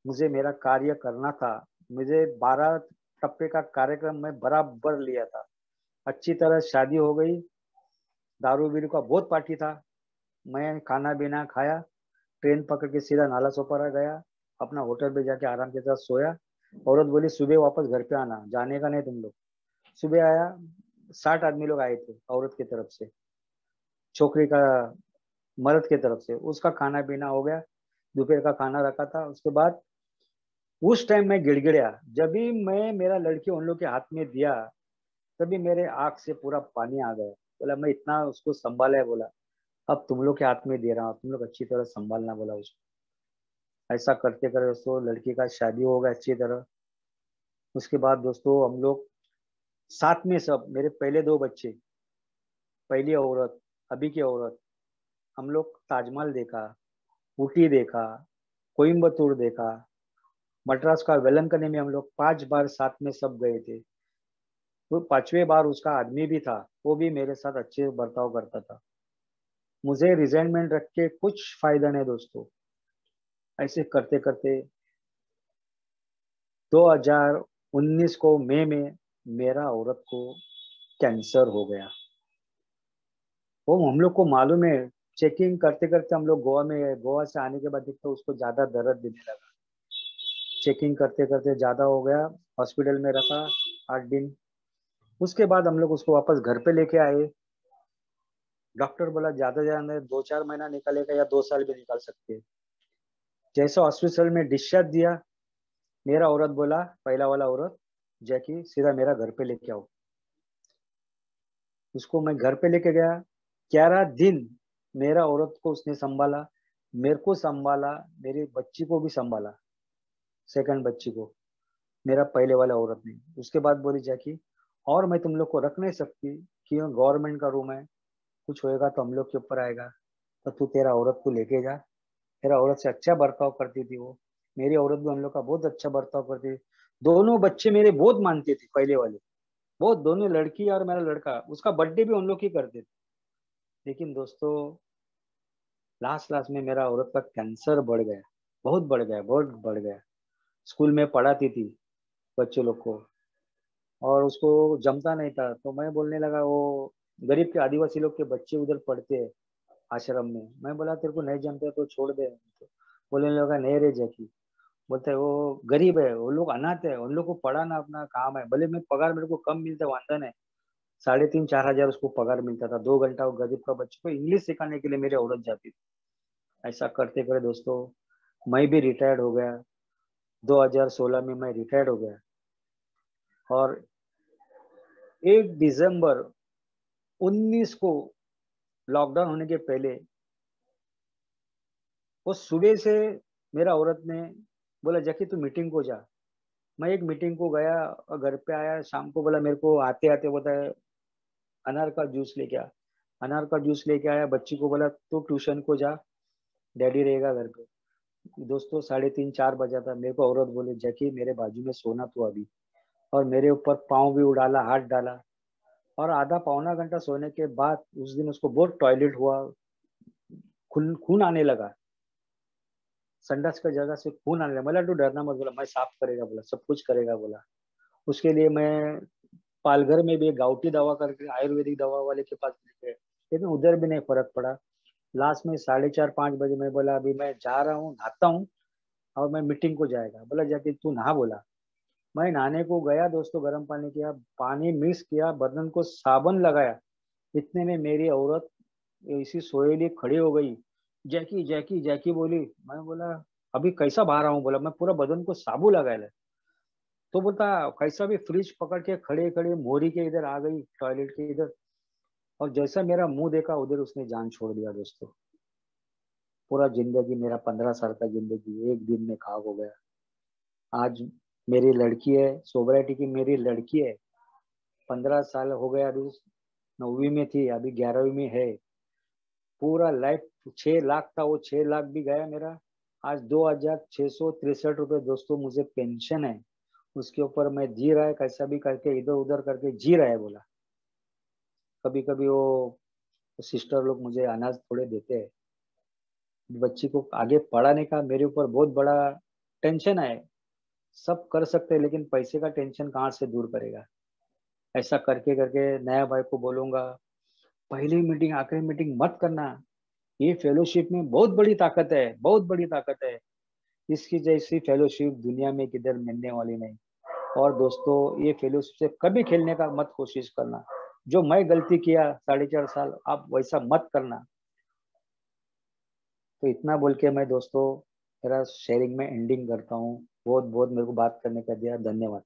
मुझे मेरा कार्य करना था। मुझे 12 टप्पे का कार्यक्रम में बराबर लिया था। अच्छी तरह शादी हो गई। दारू बीरू का बहुत पार्टी था। मैं खाना पीना खाया, ट्रेन पकड़ के सीधा नाला सोपारा गया, अपना होटल पे जाके आराम के साथ सोया। औरत बोली सुबह वापस घर पे आना, जाने का नहीं तुम लोग। सुबह आया, 60 आदमी लोग आए थे औरत की तरफ से, छोकरी का मर्द की तरफ से। उसका खाना पीना हो गया, दोपहर का खाना रखा था। उसके बाद उस टाइम मैं गिड़गिड़ाया, जब भी मैं मेरा लड़की उन लोग के हाथ में दिया, तभी मेरे आंख से पूरा पानी आ गया। बोला मैं इतना उसको संभाला है, बोला अब तुम लोग के हाथ में दे रहा हूँ, तुम लोग अच्छी तरह संभालना, बोला उसको। ऐसा करते करते दोस्तों लड़की का शादी हो गया अच्छी तरह। उसके बाद दोस्तों हम लोग साथ में, सब मेरे पहले 2 बच्चे, पहली औरत, अभी की औरत, हम लोग ताजमहल देखा, ऊटी देखा, कोयम्बतूर देखा, मद्रास का वेलंकनी में हम लोग 5 बार साथ में सब गए थे। वो 5वें बार उसका आदमी भी था, वो भी मेरे साथ अच्छे बर्ताव करता था। मुझे रिजाइनमेंट रख के कुछ फायदा नहीं दोस्तों। ऐसे करते करते 2019 को मई में मेरा औरत को कैंसर हो गया। वो हम लोग को मालूम है, चेकिंग करते करते हम लोग गोवा में, गोवा से आने के बाद देखते उसको ज्यादा दर्द देने लगा। चेकिंग करते करते ज्यादा हो गया, हॉस्पिटल में रखा 8 दिन। उसके बाद हम लोग उसको वापस घर पे लेके आए। डॉक्टर बोला ज्यादा से ज्यादा 2-4 महीना निकालेगा या 2 साल भी निकाल सकते हैं। जैसे हॉस्पिटल में डिस्चार्ज दिया, मेरा औरत बोला, पहला वाला औरत जैकी, सीधा मेरा घर पे लेके आओ। उसको मैं घर पे लेके गया। 11 दिन मेरा औरत को उसने संभाला, मेरे को संभाला, मेरी बच्ची को भी संभाला, सेकंड बच्ची को, मेरा पहले वाला औरत ने। उसके बाद बोली जैकी और मैं तुम लोग को रख नहीं सकती, क्यों गवर्नमेंट का रूम है, कुछ होएगा तो हम लोग के ऊपर आएगा, तो तू तेरा औरत को लेके जा। मेरा औरत से अच्छा बर्ताव करती थी वो। मेरी औरत भी हम लोग का बहुत अच्छा बर्ताव करती थी। दोनों बच्चे मेरे बहुत मानते थे पहले वाले, बहुत, दोनों लड़की और मेरा लड़का, उसका बर्थडे भी उन लोग ही करते थे। लेकिन दोस्तों लास्ट लास्ट में मेरा औरत का कैंसर बढ़ गया, बहुत बढ़ गया, बहुत बढ़ गया। स्कूल में पढ़ाती थी बच्चों लोग को, और उसको जमता नहीं था, तो मैं बोलने लगा, वो गरीब के आदिवासी लोग के बच्चे उधर पढ़ते हैं आश्रम में। मैं बोला तेरे को नहीं जमता तो छोड़ दे। तो बोलने लगा नहीं रे जैकी, बोलते है वो गरीब है, वो लोग अनाथ है, उन लोग को पढ़ाना अपना काम है। भले मैं पगार मेरे को कम मिलता है, वांदा नहीं, 3,500-4,000 उसको पगार मिलता था। 2 घंटा वो गरीब का बच्चे को इंग्लिश सिखाने के लिए मेरी औरत जाती थी। ऐसा करते करते दोस्तों मैं भी रिटायर्ड हो गया। 2016 में मैं रिटायर्ड हो गया। और 1 दिसंबर 19 को, लॉकडाउन होने के पहले, वो सुबह से मेरा औरत ने बोला जैकी तू मीटिंग को जा। मैं एक मीटिंग को गया और घर पे आया शाम को। बोला मेरे को आते आते बोलता है अनार का जूस लेके आ। अनार का जूस लेके आया। बच्ची को बोला तू ट्यूशन को जा, डैडी रहेगा घर पे। दोस्तों 3:30-4 बजा था, मेरे को औरत बोले जैकी मेरे बाजू में सोना तू अभी, और मेरे ऊपर पाँव भी उड़ाला, हाथ डाला। और आधा पौना घंटा सोने के बाद उस दिन उसको बहुत टॉयलेट हुआ, खून खून आने लगा, संडास का जगह से खून आने लगा। बोला तू डरना मत, बोला मैं साफ करेगा, बोला सब कुछ करेगा, बोला। उसके लिए मैं पालघर में भी एक गाउटी दवा करके आयुर्वेदिक दवा वाले के पास लेके गए, लेकिन उधर भी नहीं फर्क पड़ा। लास्ट में 4:30-5 बजे मैं बोला अभी मैं जा रहा हूँ, नहाता हूँ और मैं मीटिंग को जाएगा। बोला जाके तू नहा, बोला मैं नहाने को गया दोस्तों, गर्म पानी किया, पानी मिक्स किया, बदन को साबुन लगाया, इतने में मेरी औरत ऐसी सोएली खड़ी हो गई। जैकी जैकी जैकी बोली। मैं बोला अभी कैसा बाहर आऊं, बोला मैं पूरा बदन को साबुन लगाया है। तो बोलता कैसा भी फ्रिज पकड़ के खड़े खड़े मोरी के इधर आ गई, टॉयलेट के इधर, और जैसा मेरा मुंह देखा उधर उसने जान छोड़ दिया दोस्तों। पूरा जिंदगी मेरा 15 साल का जिंदगी एक दिन में खाक हो गया। आज मेरी लड़की है, सोसाइटी की मेरी लड़की है, 15 साल हो गया, अभी 9वीं में थी, अभी 11वीं में है। पूरा लाइफ 6 लाख था, वो 6 लाख भी गया मेरा। आज 2,663 रुपये दोस्तों मुझे पेंशन है, उसके ऊपर मैं जी रहा है, कैसा भी करके इधर उधर करके जी रहा है बोला। कभी कभी वो सिस्टर लोग मुझे अनाज थोड़े देते हैं। बच्ची को आगे पढ़ाने का मेरे ऊपर बहुत बड़ा टेंशन है। सब कर सकते हैं लेकिन पैसे का टेंशन कहाँ से दूर करेगा। ऐसा करके करके नया भाई को बोलूंगा, पहली मीटिंग आखिरी मीटिंग मत करना। ये फेलोशिप में बहुत बड़ी ताकत है, बहुत बड़ी ताकत है। इसकी जैसी फेलोशिप दुनिया में किधर मिलने वाली नहीं। और दोस्तों ये फेलोशिप से कभी खेलने का मत कोशिश करना। जो मैं गलती किया 4.5 साल, आप वैसा मत करना। तो इतना बोल के मैं दोस्तों मेरा शेयरिंग में एंडिंग करता हूँ। बहुत बहुत मेरे को बात करने का दिया, धन्यवाद।